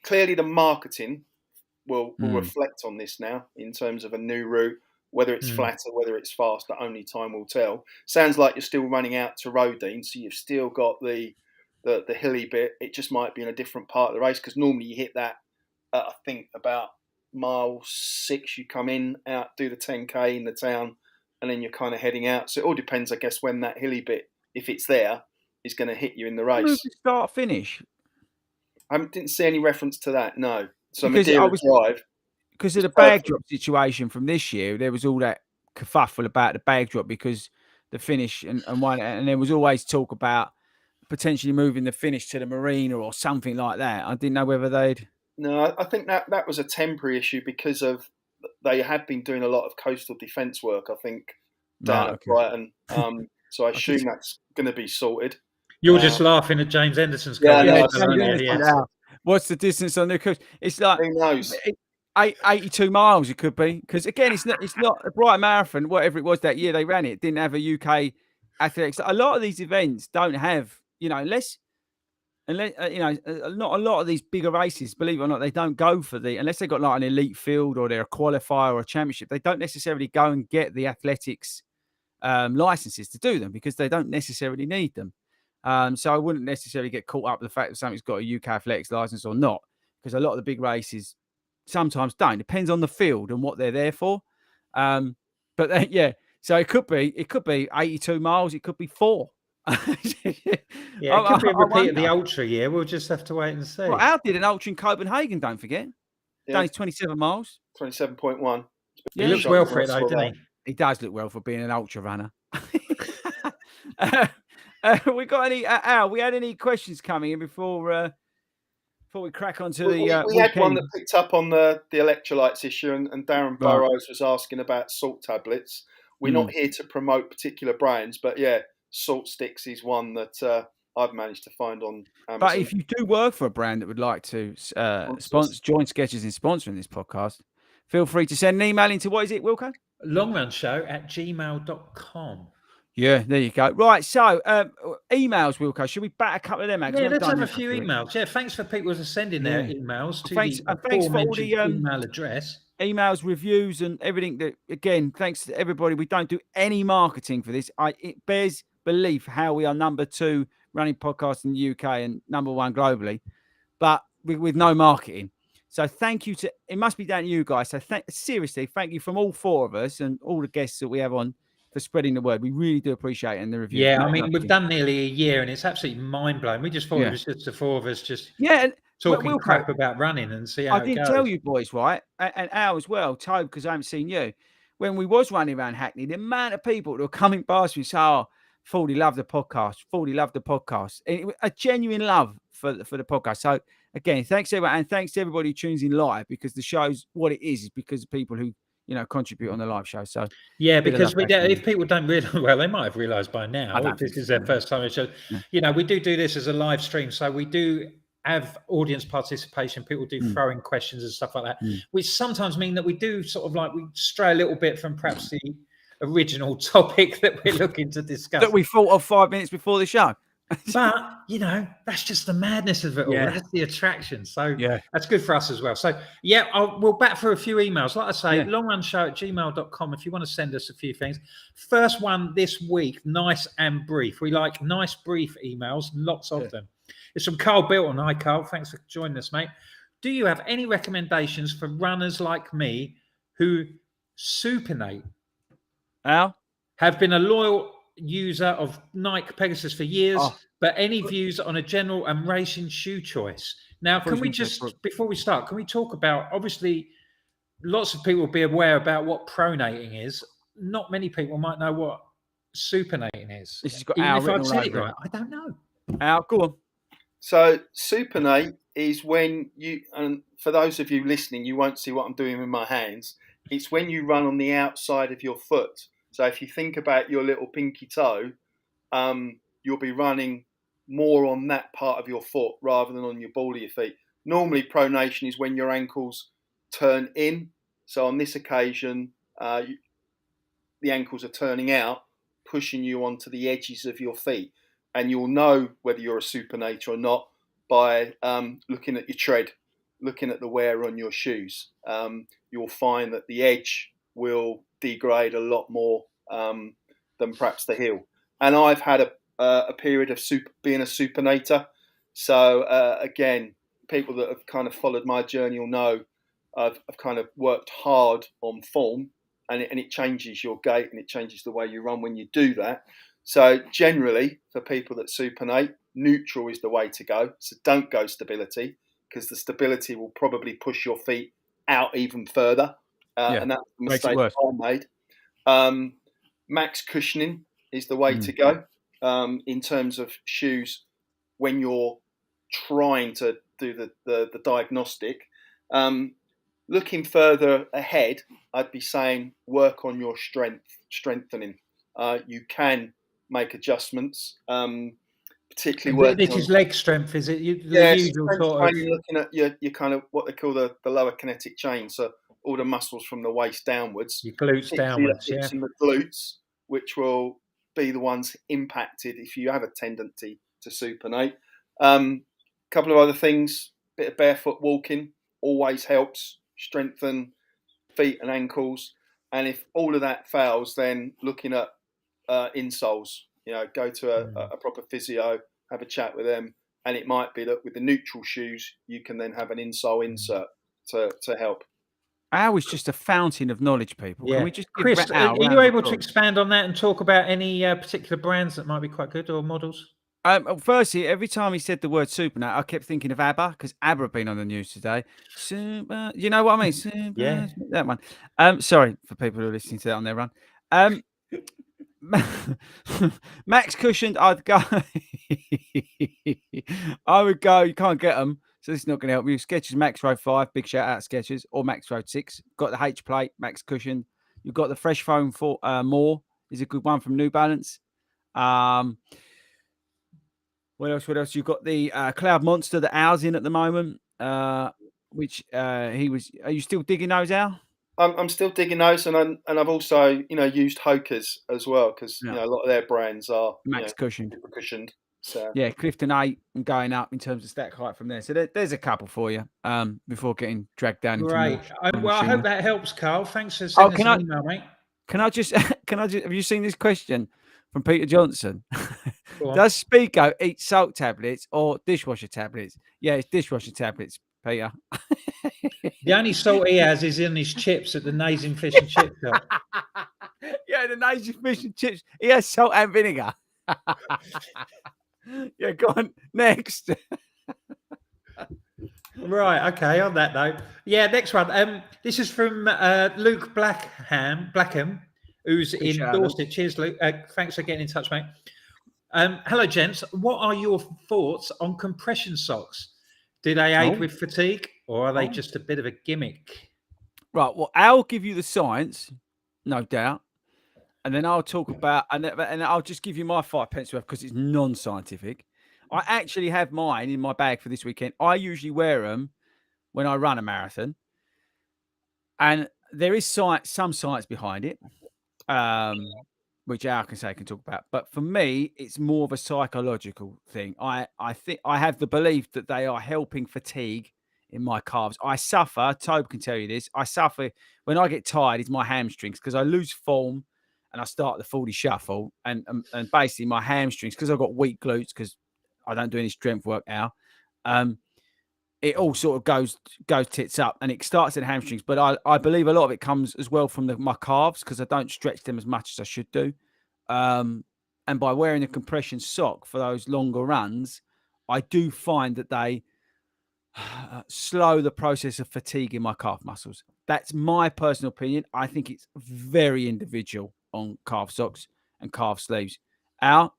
Clearly, the marketing will reflect on this now in terms of a new route. Whether it's flatter, whether it's faster, only time will tell. Sounds like you're still running out to Rodine, so you've still got the hilly bit. It just might be in a different part of the race, because normally you hit that I think about mile 6 you come in, out, do the 10k in the town, and then you're kind of heading out. So it all depends, I guess, when that hilly bit, if it's there, is going to hit you in the race. Start finish. I didn't see any reference to that, no. So Madeira Drive, because of the bag drop situation from this year, there was all that kerfuffle about the bag drop because the finish and there was always talk about potentially moving the finish to the marina or something like that. I didn't know whether they'd. No, I think that was a temporary issue because of they had been doing a lot of coastal defence work, I think, down at Brighton. So I assume that's going to be sorted. You're just laughing at James Henderson's What's the distance on the coast? It's like, who knows? 82 miles it could be, because again, it's not a Brighton Marathon, whatever it was that year they ran it didn't have a UK athletics. A lot of these events don't have, unless not a lot of these bigger races, believe it or not, they don't go for unless they've got like an elite field or they're a qualifier or a championship, they don't necessarily go and get the athletics licenses to do them because they don't necessarily need them. So I wouldn't necessarily get caught up with the fact that something's got a UK athletics license or not, because a lot of the big races sometimes don't. Depends on the field and what they're there for. But yeah, so it could be 82 miles, it could be 4. Yeah, it could be a repeat of the ultra year. We'll just have to wait and see. Well, Al did an ultra in Copenhagen, don't forget. Done 27 miles. 27.1. He looks well for it, though, doesn't he? He does look well for being an ultra runner. We got any, Al? We had any questions coming in before we crack on to the we had one that picked up on the electrolytes issue, and Darren Burrows was asking about salt tablets. We're not here to promote particular brands, but yeah, Salt Sticks is one that I've managed to find on Amazon. But if you do work for a brand that would like to join Sketches in sponsoring this podcast, feel free to send an email into, what is it, Wilco? longrunshow@gmail.com. Yeah, there you go. Right, so emails, Wilco. Should we bat a couple of them? Yeah, let's have a few emails. Yeah, thanks for people sending their emails to the aforementioned email address. Emails, reviews, and everything. That, again, thanks to everybody. We don't do any marketing for this. It bears belief how we are number 2 running podcast in the UK and number 1 globally, but with no marketing. So thank you to, it must be down to you guys. So seriously, thank you from all 4 of us and all the guests that we have on for spreading the word. We really do appreciate it in the review. Yeah, I mean, we've done nearly a year and it's absolutely mind-blowing. We just thought it was just the 4 of us just talking crap about running and see how it goes. I didn't tell you boys, right? And Al as well, Tobe, because I haven't seen you. When we was running around Hackney, the amount of people that were coming past me and saying, Fordy, love the podcast. Fordy, love the podcast. A genuine love for the podcast. So again, thanks everyone, and thanks to everybody who tunes in live, because the show's what it is because of people who contribute on the live show. So yeah, because if people don't realize, well, they might have realized by now if this is their first time on the show. Yeah. We do this as a live stream, so we do have audience participation. People do throw in questions and stuff like that, which sometimes mean that we do sort of like we stray a little bit from perhaps the original topic that we're looking to discuss, that we thought of 5 minutes before the show. But that's just the madness of it all. That's the attraction. So that's good for us as well. So we'll bat for a few emails. Like I say, longrunshow@gmail.com if you want to send us a few things. First one this week, nice and brief. We like nice brief emails, lots of them. It's from Carl Bilton. Hi Carl, thanks for joining us, mate. Do you have any recommendations for runners like me who supinate? Al? Have been a loyal user of Nike Pegasus for years, but any views on a general and racing shoe choice? Now, can we just, before we start, can we talk about, obviously, lots of people will be aware about what pronating is. Not many people might know what supinating is. This has got Even if I've said it right, I don't know. Al, go on. So supinate is when you, and for those of you listening, you won't see what I'm doing with my hands. It's when you run on the outside of your foot. So if you think about your little pinky toe, you'll be running more on that part of your foot rather than on your ball of your feet. Normally, pronation is when your ankles turn in. So on this occasion, the ankles are turning out, pushing you onto the edges of your feet. And you'll know whether you're a supinator or not by looking at your tread, looking at the wear on your shoes. You'll find that the edge will degrade a lot more than perhaps the heel. And I've had a period of being a supinator. So again, people that have kind of followed my journey will know I've kind of worked hard on form, and it changes your gait and it changes the way you run when you do that. So generally, for people that supinate, neutral is the way to go. So don't go stability, because the stability will probably push your feet out even further. And that's the mistake I made. Max cushioning is the way to go in terms of shoes when you're trying to do the diagnostic. Looking further ahead, I'd be saying work on your strengthening. You can make adjustments, particularly this is leg strength, is it? Usual sort of looking at your kind of what they call the lower kinetic chain, so all the muscles from the waist downwards, your glutes downwards, and the glutes, which will be the ones impacted if you have a tendency to supinate. Couple of other things, bit of barefoot walking always helps strengthen feet and ankles. And if all of that fails, then looking at insoles, go to a proper physio, have a chat with them. And it might be that with the neutral shoes, you can then have an insole insert to help. Al is just a fountain of knowledge, people. Yeah. Can we just give Chris, Al are you able to expand on that and talk about any particular brands that might be quite good or models? Firstly, every time he said the word supinate, I kept thinking of ABBA because ABBA have been on the news today. Super, you know what I mean? Super, Yeah. that one. Sorry for people who are listening to that on their run. Max cushioned, I'd go. I would go. You can't get them, so this is not going to help you. Skechers Max Road 5, big shout out Skechers, or Max Road 6. Got the H plate, Max cushioned. You've got the Fresh Foam for More is a good one from New Balance. What else? You've got the Cloud Monster that Al's in at the moment, which he was. Are you still digging those, Al? I'm still digging those, and I've also used Hokers as well because a lot of their brands are Max cushioned. So yeah, Clifton 8 and going up in terms of stack height from there. So there's a couple for you before getting dragged down into more. I hope that helps, Carl. Thanks for sending us an email, mate. Can I just have you seen this question from Peter Johnson? Does Speako eat salt tablets or dishwasher tablets? Yeah, it's dishwasher tablets, Peter. The only salt he has is in his chips at the Nazing Fish and Chip shop. Yeah, the Nazing Fish and Chips. He has salt and vinegar. Yeah, go on. Next. Right, okay, on that note. Yeah, next one. This is from Luke Blackham, who's in Dorset. Cheers, Luke. Thanks for getting in touch, mate. Hello, gents. What are your thoughts on compression socks? Do they aid with fatigue, or are they just a bit of a gimmick? Right, well, I'll give you the science, no doubt. And then I'll talk about, and I'll just give you my 5 pence worth because it's non-scientific. I actually have mine in my bag for this weekend. I usually wear them when I run a marathon. And there is some science behind it, which Al can talk about. But for me, it's more of a psychological thing. I think I have the belief that they are helping fatigue in my calves. I suffer, Tobe can tell you this, I suffer when I get tired, it's my hamstrings because I lose form. And I start the 40 shuffle, and basically my hamstrings, because I've got weak glutes, because I don't do any strength work now. It all sort of goes tits up, and it starts at hamstrings. But I believe a lot of it comes as well from my calves because I don't stretch them as much as I should do. And by wearing a compression sock for those longer runs, I do find that they slow the process of fatigue in my calf muscles. That's my personal opinion. I think it's very individual on calf socks and calf sleeves. Al,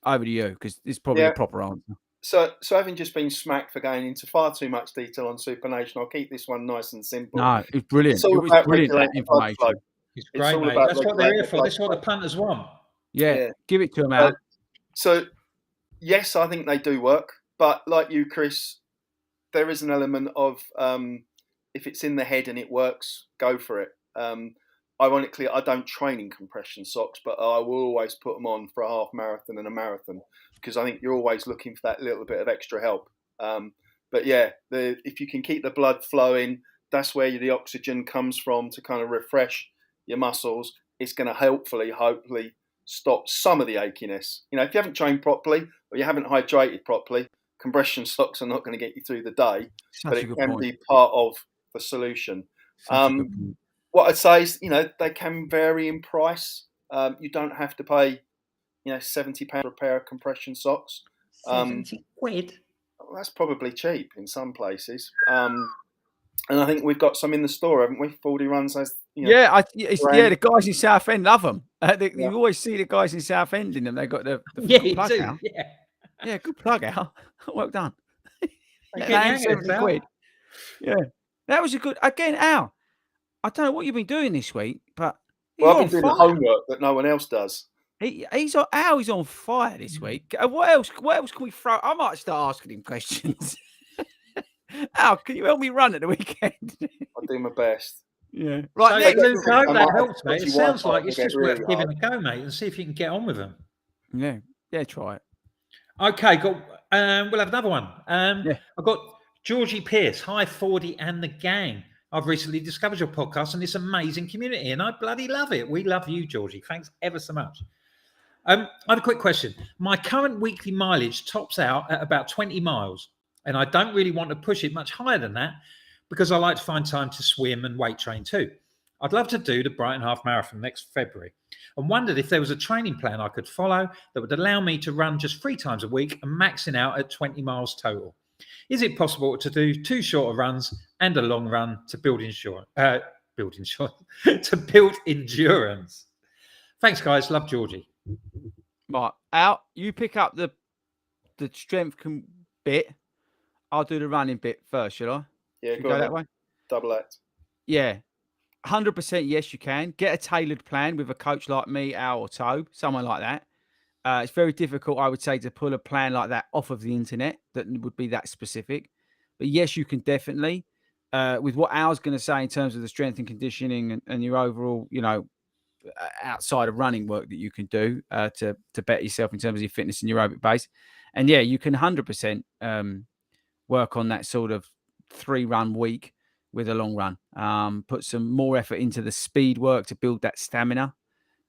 over to you because it's probably a proper answer. So having just been smacked for going into far too much detail on supination, I'll keep this one nice and simple. No, it's brilliant. It was brilliant, that information. It's great, mate. That's what they're here for. That's what the punters want. Yeah, give it to them, Al. So, yes, I think they do work. But like you, Chris, there is an element of if it's in the head and it works, go for it. Ironically, I don't train in compression socks, but I will always put them on for a half marathon and a marathon because I think you're always looking for that little bit of extra help. But yeah, if you can keep the blood flowing, that's where the oxygen comes from to kind of refresh your muscles. It's going to hopefully stop some of the achiness. If you haven't trained properly or you haven't hydrated properly, compression socks are not going to get you through the day, but it can be part of the solution. What I'd say is, they can vary in price. You don't have to pay, £70 for a pair of compression socks. 70 quid? Well, that's probably cheap in some places. And I think we've got some in the store, haven't we? 40 runs has. The guys in Southend love them. You always see the guys in Southend in them. They got the plug out. Yeah, good plug out. Well done. £70. Yeah, that was a good. Again, Al, I don't know what you've been doing this week, but I've been doing the homework that no one else does. He's on fire this week. What else can we throw? I might start asking him questions. Al, can you help me run at the weekend? I'll do my best. Yeah. Right. So, Luke, I hope that helps, mate. It sounds like it's just worth giving a go, mate, and see if you can get on with them. Yeah, try it. Okay, we'll have another one. Yeah. I've got Georgie Pierce. Hi, FORDY and the gang. I've recently discovered your podcast and this amazing community, and I bloody love it. We love you, Georgie. Thanks ever so much. I have a quick question. My current weekly mileage tops out at about 20 miles, and I don't really want to push it much higher than that because I like to find time to swim and weight train too. I'd love to do the Brighton Half Marathon next February and wondered if there was a training plan I could follow that would allow me to run just 3 times a week and maxing out at 20 miles total. Is it possible to do 2 shorter runs and a long run to build endurance? Thanks, guys. Love, Georgie. Right, Al, you pick up the strength bit. I'll do the running bit first, shall I? Yeah, Should we go that way. Double act. Yeah, 100% yes, you can. Get a tailored plan with a coach like me, Al, or Tobe, someone like that. It's very difficult, I would say, to pull a plan like that off of the internet that would be that specific. But yes, you can definitely. With what Al's going to say in terms of the strength and conditioning and your overall, outside of running work that you can do to better yourself in terms of your fitness and your aerobic base. And yeah, you can 100% work on that sort of 3-run week with a long run. Put some more effort into the speed work to build that stamina,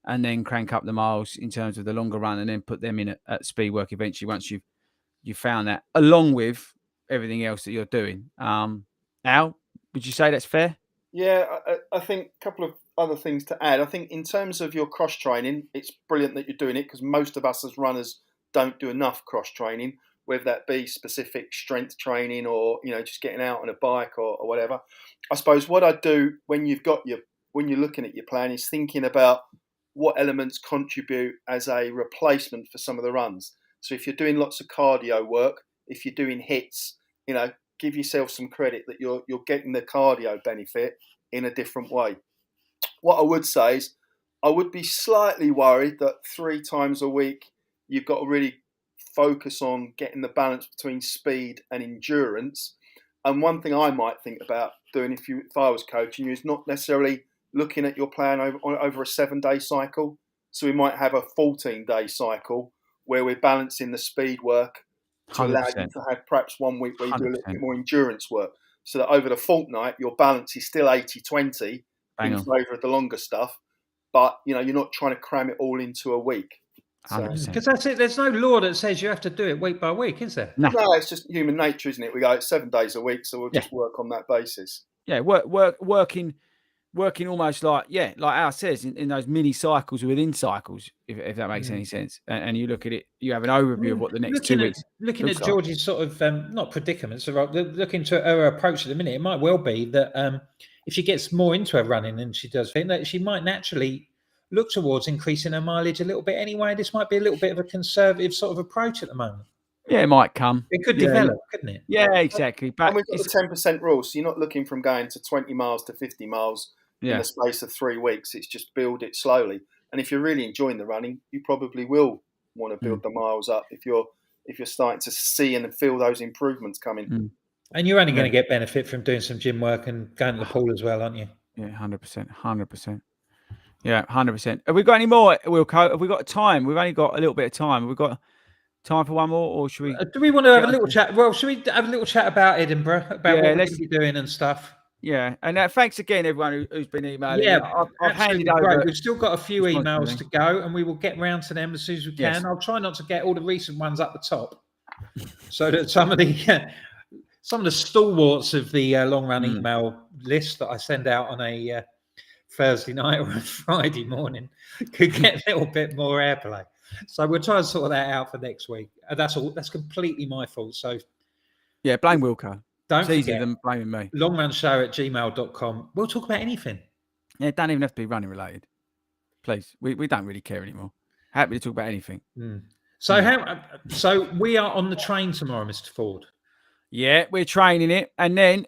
and then crank up the miles in terms of the longer run, and then put them in at speed work eventually once you've found that, along with everything else that you're doing. Al, would you say that's fair? Yeah, I think a couple of other things to add. I think in terms of your cross training, it's brilliant that you're doing it because most of us as runners don't do enough cross training, whether that be specific strength training or just getting out on a bike or whatever. I suppose what I do when you're looking at your plan is thinking about what elements contribute as a replacement for some of the runs. So if you're doing lots of cardio work, if you're doing hits, give yourself some credit that you're getting the cardio benefit in a different way. What I would say is I would be slightly worried that 3 times a week you've got to really focus on getting the balance between speed and endurance. And one thing I might think about doing if I was coaching you is not necessarily looking at your plan over a 7-day cycle. So we might have a 14-day cycle where we're balancing the speed work to 100%. Allow you to have perhaps 1 week where you 100%. Do a little bit more endurance work, so that over the fortnight your balance is still 80-20 in favour of the longer stuff, but you're not trying to cram it all into a week. Because that's it. There's no law that says you have to do it week by week, is there? No, it's just human nature, isn't it? We go, it's 7 days a week, so we'll just work on that basis. Yeah, working almost like Al says, in those mini cycles within cycles, if that makes any sense. And you look at it, you have an overview of what the next 2 weeks. Looking at Georgie's sort of not predicaments, looking to her approach at the minute, it might well be that if she gets more into her running than she does, think that she might naturally look towards increasing her mileage a little bit anyway. This might be a little bit of a conservative sort of approach at the moment. Yeah, it might come. It could develop, couldn't it? Yeah, exactly. But and we've got the 10% rule, so you're not looking from going to 20 miles to 50 miles in the space of 3 weeks. It's just build it slowly. And if you're really enjoying the running, you probably will want to build the miles up if you're starting to see and feel those improvements coming. And you're only going to get benefit from doing some gym work and going to the pool as well, aren't you? Yeah, 100%. Yeah, 100%. Have we got any more, Wilco? Have we got time? We've only got a little bit of time. Have we got time for one more, or should we? Do we want to have a little chat? Well, should we have a little chat about Edinburgh, about what we're going to be doing and stuff? Yeah, and thanks again, everyone who's been emailing. Yeah, I've handed over. We've still got a few emails to go, and we will get round to them as soon as we can. Yes. I'll try not to get all the recent ones up the top, so that some of the stalwarts of the long run email list that I send out on a Thursday night or a Friday morning could get a little bit more airplay. So we'll try and sort that out for next week. That's all. That's completely my fault. So yeah, blame Wilco. Don't it's easier than blaming me. longrunShow@gmail.com. We'll talk about anything. Yeah, it don't even have to be running related. Please, we don't really care anymore. Happy to talk about anything. So we are on the train tomorrow, Mr. Ford. Yeah, we're training it. And then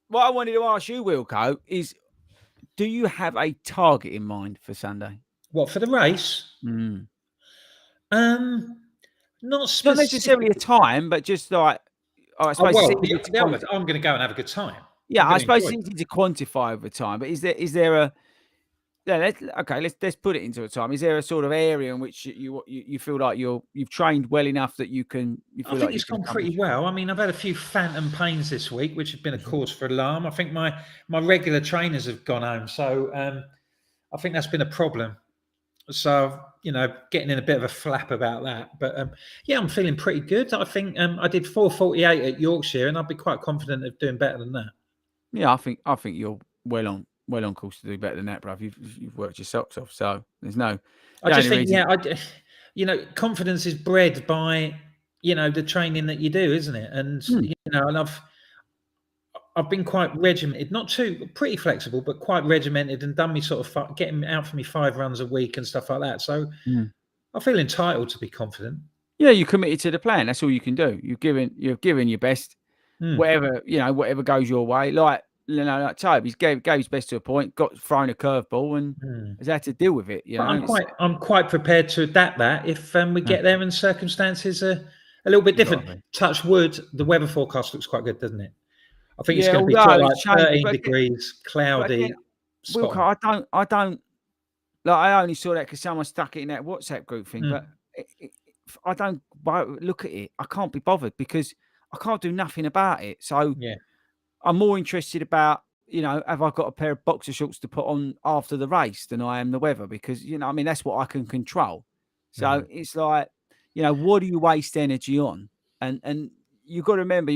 what I wanted to ask you, Wilco, is do you have a target in mind for Sunday? What, for the race? Not necessarily a time, but just like, I suppose I'm going to go and have a good time. Yeah, I suppose it's easy to quantify over time, but is there Yeah, let's put it into a time. Is there a sort of area in which you feel like you've trained well enough that you I feel think like you it's can gone accomplish? pretty well. I mean, I've had a few phantom pains this week, which have been a cause for alarm. I think my regular trainers have gone home, so I think that's been a problem. So getting in a bit of a flap about that. But yeah, I'm feeling pretty good. I think I did 4:48 at Yorkshire, and I'd be quite confident of doing better than that. Yeah, I think you're well on course to do better than that, bruv. You've worked your socks off, so there's no I the just only think, reason. confidence is bred by the training that you do, isn't it? And and I've been quite regimented, not too pretty flexible, but quite regimented, and done me sort of getting out for me 5 runs a week and stuff like that. So Mm. I feel entitled to be confident. Yeah, you're committed to the plan. That's all you can do. You're giving your best, Mm. whatever goes your way. Like Toby, he gave his best to a point, got thrown a curveball, and Mm. has had to deal with it. But I'm quite prepared to adapt that if we get there and circumstances are a little bit You gotta different. be. Touch wood, the weather forecast looks quite good, doesn't it? I think it's Yeah, going to be sort although of it's like changing, 13 degrees, but again, cloudy, spot Wilco, I don't like. I only saw that because someone stuck it in that WhatsApp group thing, on. but I don't look at it. I can't be bothered because I can't do nothing about it. So Yeah, I'm more interested about, have I got a pair of boxer shorts to put on after the race than I am the weather because, I mean, that's what I can control. So it's like, what do you waste energy on? And you've got to remember,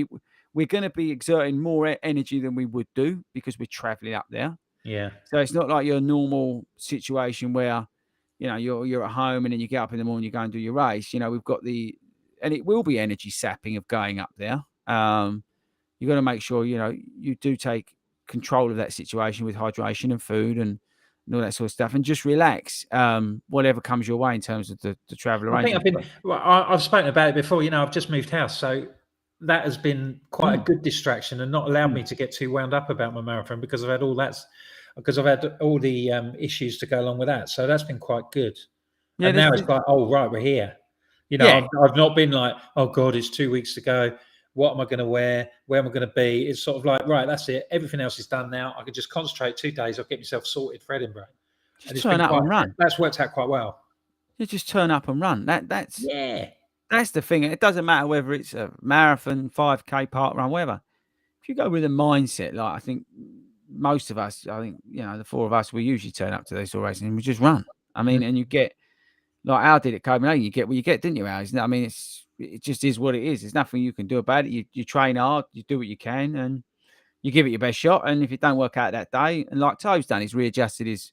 we're going to be exerting more energy than we would do because we're traveling up there. yeah, So it's not like your normal situation where, you're at home and then you get up in the morning, you go and do your race. We've got and it will be energy sapping of going up there. You've got to make sure, you do take control of that situation with hydration and food and all that sort of stuff, and just relax. Whatever comes your way in terms of the travel I think arrangements. I've spoken about it before. I've just moved house, so that has been quite a good distraction and not allowed me to get too wound up about my marathon because I've had all the issues to go along with that. So that's been quite good. Yeah, And now it's like, oh right, we're here. Yeah. I've not been like, oh God, it's 2 weeks to go. What am I going to wear? Where am I going to be? It's sort of like, right, that's it. Everything else is done now. I can just concentrate 2 days. I'll get myself sorted for Edinburgh. Just turn up and run. That's worked out quite well. You just turn up and run. That's the thing. It doesn't matter whether it's a marathon, 5K, park run, whatever. If you go with a mindset, like I think most of us, the 4 of us, we usually turn up to these sort of races and we just run. I mean, and you get, like Al did at Copenhagen, you get what you get, didn't you, Al? I mean, it just is what it is. There's nothing you can do about it. You train hard, you do what you can, and you give it your best shot. And if it don't work out that day, and like Toe's done, he's readjusted his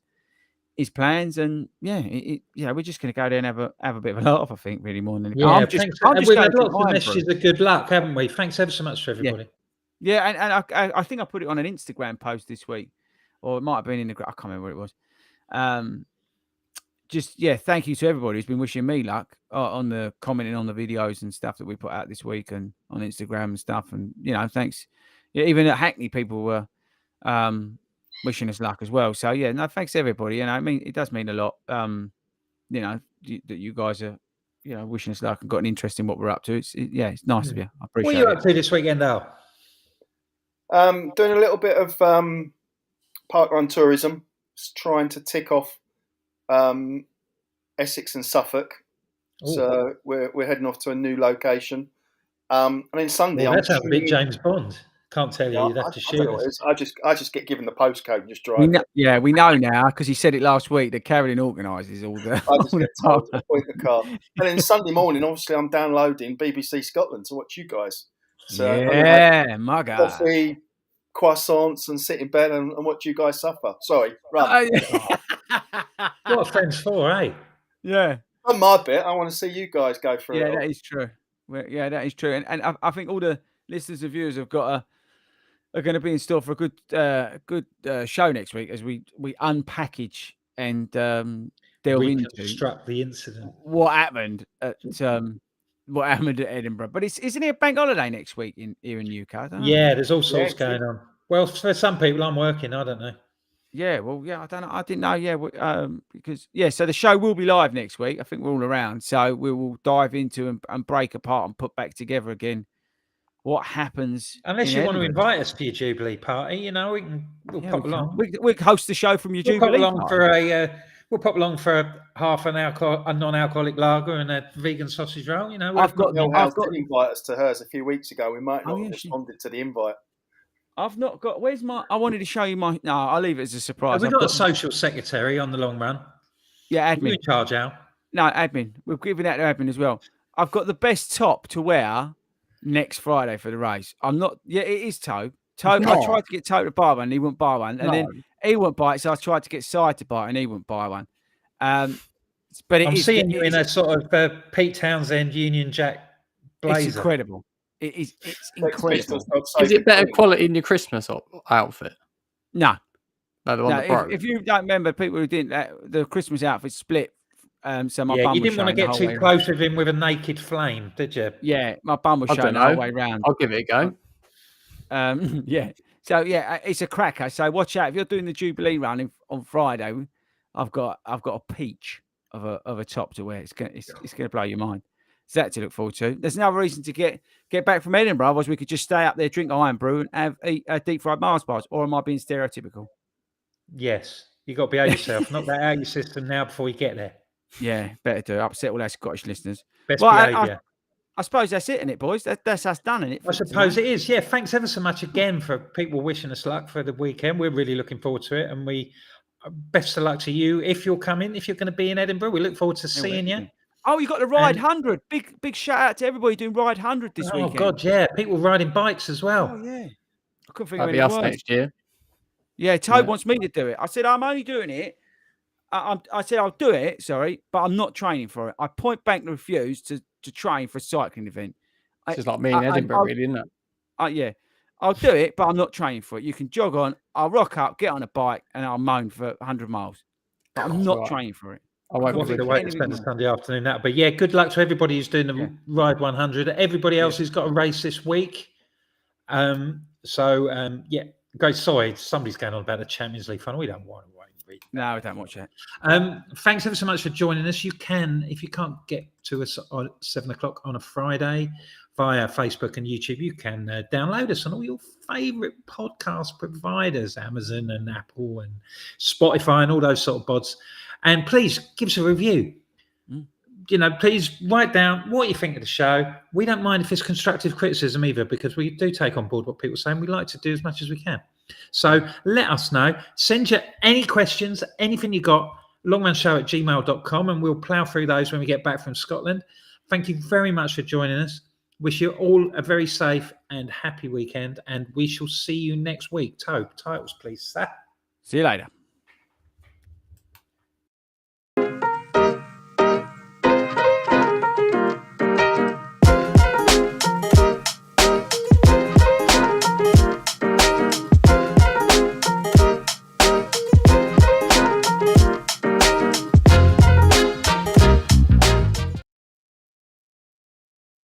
plans, and we're just going to go there and have a bit of a laugh. I think really more than yeah. I'm just We've had going lots of messages of good luck, haven't we? Thanks ever so much to everybody. Yeah, and I think I put it on an Instagram post this week, or it might have been in the. I can't remember what it was. Thank you to everybody who's been wishing me luck on the commenting on the videos and stuff that we put out this week and on Instagram and stuff. And thanks. Yeah, even at Hackney, people were wishing us luck as well. So no, thanks everybody. I mean, it does mean a lot. That you guys are, wishing us luck and got an interest in what we're up to. It's nice of you. I appreciate it. What are you up to this weekend, Al? Doing a little bit of parkrun tourism, just trying to tick off Essex and Suffolk. Ooh. So we're heading off to a new location. And then Sunday, that sounds a bit James Bond. Can't tell you. You'd have to shoot us. I just get given the postcode and just drive. We know now because he said it last week that Carolyn organises all the. I just get told to point the car. And then Sunday morning, obviously, I'm downloading BBC Scotland to watch you guys. So my God. Coffee, croissants, and sit in bed and watch you guys suffer. Sorry, run. What are friends for, eh? Yeah. On my bit, I want to see you guys go through it. Yeah, that is true. That is true. And I think all the listeners and viewers are going to be in store for a good show next week as we unpackage and delve into the incident. What happened at Edinburgh. But isn't it a bank holiday next week here in the UK? I don't know. Yeah, there's all sorts going on. Well, for some people, I'm working. I don't know. Yeah, well, I don't know. I didn't know. Yeah, because so the show will be live next week. I think we're all around, so we will dive into and break apart and put back together again what happens. Unless in you want to Edinburgh. invite us to your Jubilee party, we'll pop along. We can host the show from your We'll pop Jubilee along party. we'll pop along for a non-alcoholic lager and a vegan sausage roll. I've got did invite us to hers a few weeks ago. We might not have responded to the invite. I've not got. Where's my? I wanted to show you my. No, I'll leave it as a surprise. Have we got a social secretary on the long run? Yeah, admin. You in charge, Al? No, admin. We're giving that to admin as well. I've got the best top to wear next Friday for the race. I'm not. Yeah, it is Tobe. Tobe. I tried to get Tobe to buy one, and he wouldn't buy one, and then he wouldn't buy it. So I tried to get Si to buy it, and he wouldn't buy one. But I'm seeing you in a sort of Pete Townsend Union Jack blazer. It's incredible. It's incredible. Is it better quality in your Christmas outfit? No. No, if you don't remember, people who didn't, the Christmas outfit split. So my bum you was didn't want to get too close with him with a naked flame, did you? Yeah, my bum was showing the whole way round. I'll give it a go. Yeah. So yeah, it's a cracker. So watch out if you're doing the Jubilee run on Friday. I've got a peach of a top to wear. It's gonna blow your mind. So that to look forward to. There's another reason to get back from Edinburgh. Otherwise, we could just stay up there, drink Iron Brew, and eat deep fried Mars bars. Or am I being stereotypical? Yes, you got to behave yourself. Knock that out of your system now before you get there. Yeah, better do. Upset all our Scottish listeners. Best behaviour. I suppose that's it, isn't it, boys? That's us done, isn't it? I suppose it is. Yeah, thanks ever so much again for people wishing us luck for the weekend. We're really looking forward to it, and best of luck to you if you're coming. If you're going to be in Edinburgh, we look forward to seeing you. Oh, you got the Ride 100. Big shout out to everybody doing Ride 100 this weekend. Oh God, yeah, people riding bikes as well. Oh yeah, I couldn't think of any words. Next year. Yeah, Tobe wants me to do it. I said I'm only doing it. I said I'll do it. Sorry, but I'm not training for it. I point blank refuse to train for a cycling event. It's just like me in Edinburgh, really, isn't it? Yeah, I'll do it, but I'm not training for it. You can jog on. I'll rock up, get on a bike, and I'll moan for 100 miles. But I'm not training for it. I won't be the way to spend a Sunday afternoon. But yeah, good luck to everybody who's doing the Ride 100. Everybody else who's got a race this week. Great. Sorry, somebody's going on about the Champions League final. We don't want to wait. No, we don't watch that. Thanks ever so much for joining us. You can, if you can't get to us at 7:00 on a Friday via Facebook and YouTube, you can download us on all your favourite podcast providers, Amazon and Apple and Spotify and all those sort of bods. And please give us a review. Please write down what you think of the show. We don't mind if it's constructive criticism either, because we do take on board what people say, and we like to do as much as we can. So let us know. Send you any questions, anything you got, longrunshow@gmail.com, and we'll plough through those when we get back from Scotland. Thank you very much for joining us. Wish you all a very safe and happy weekend, and we shall see you next week. Titles, please, sir. See you later.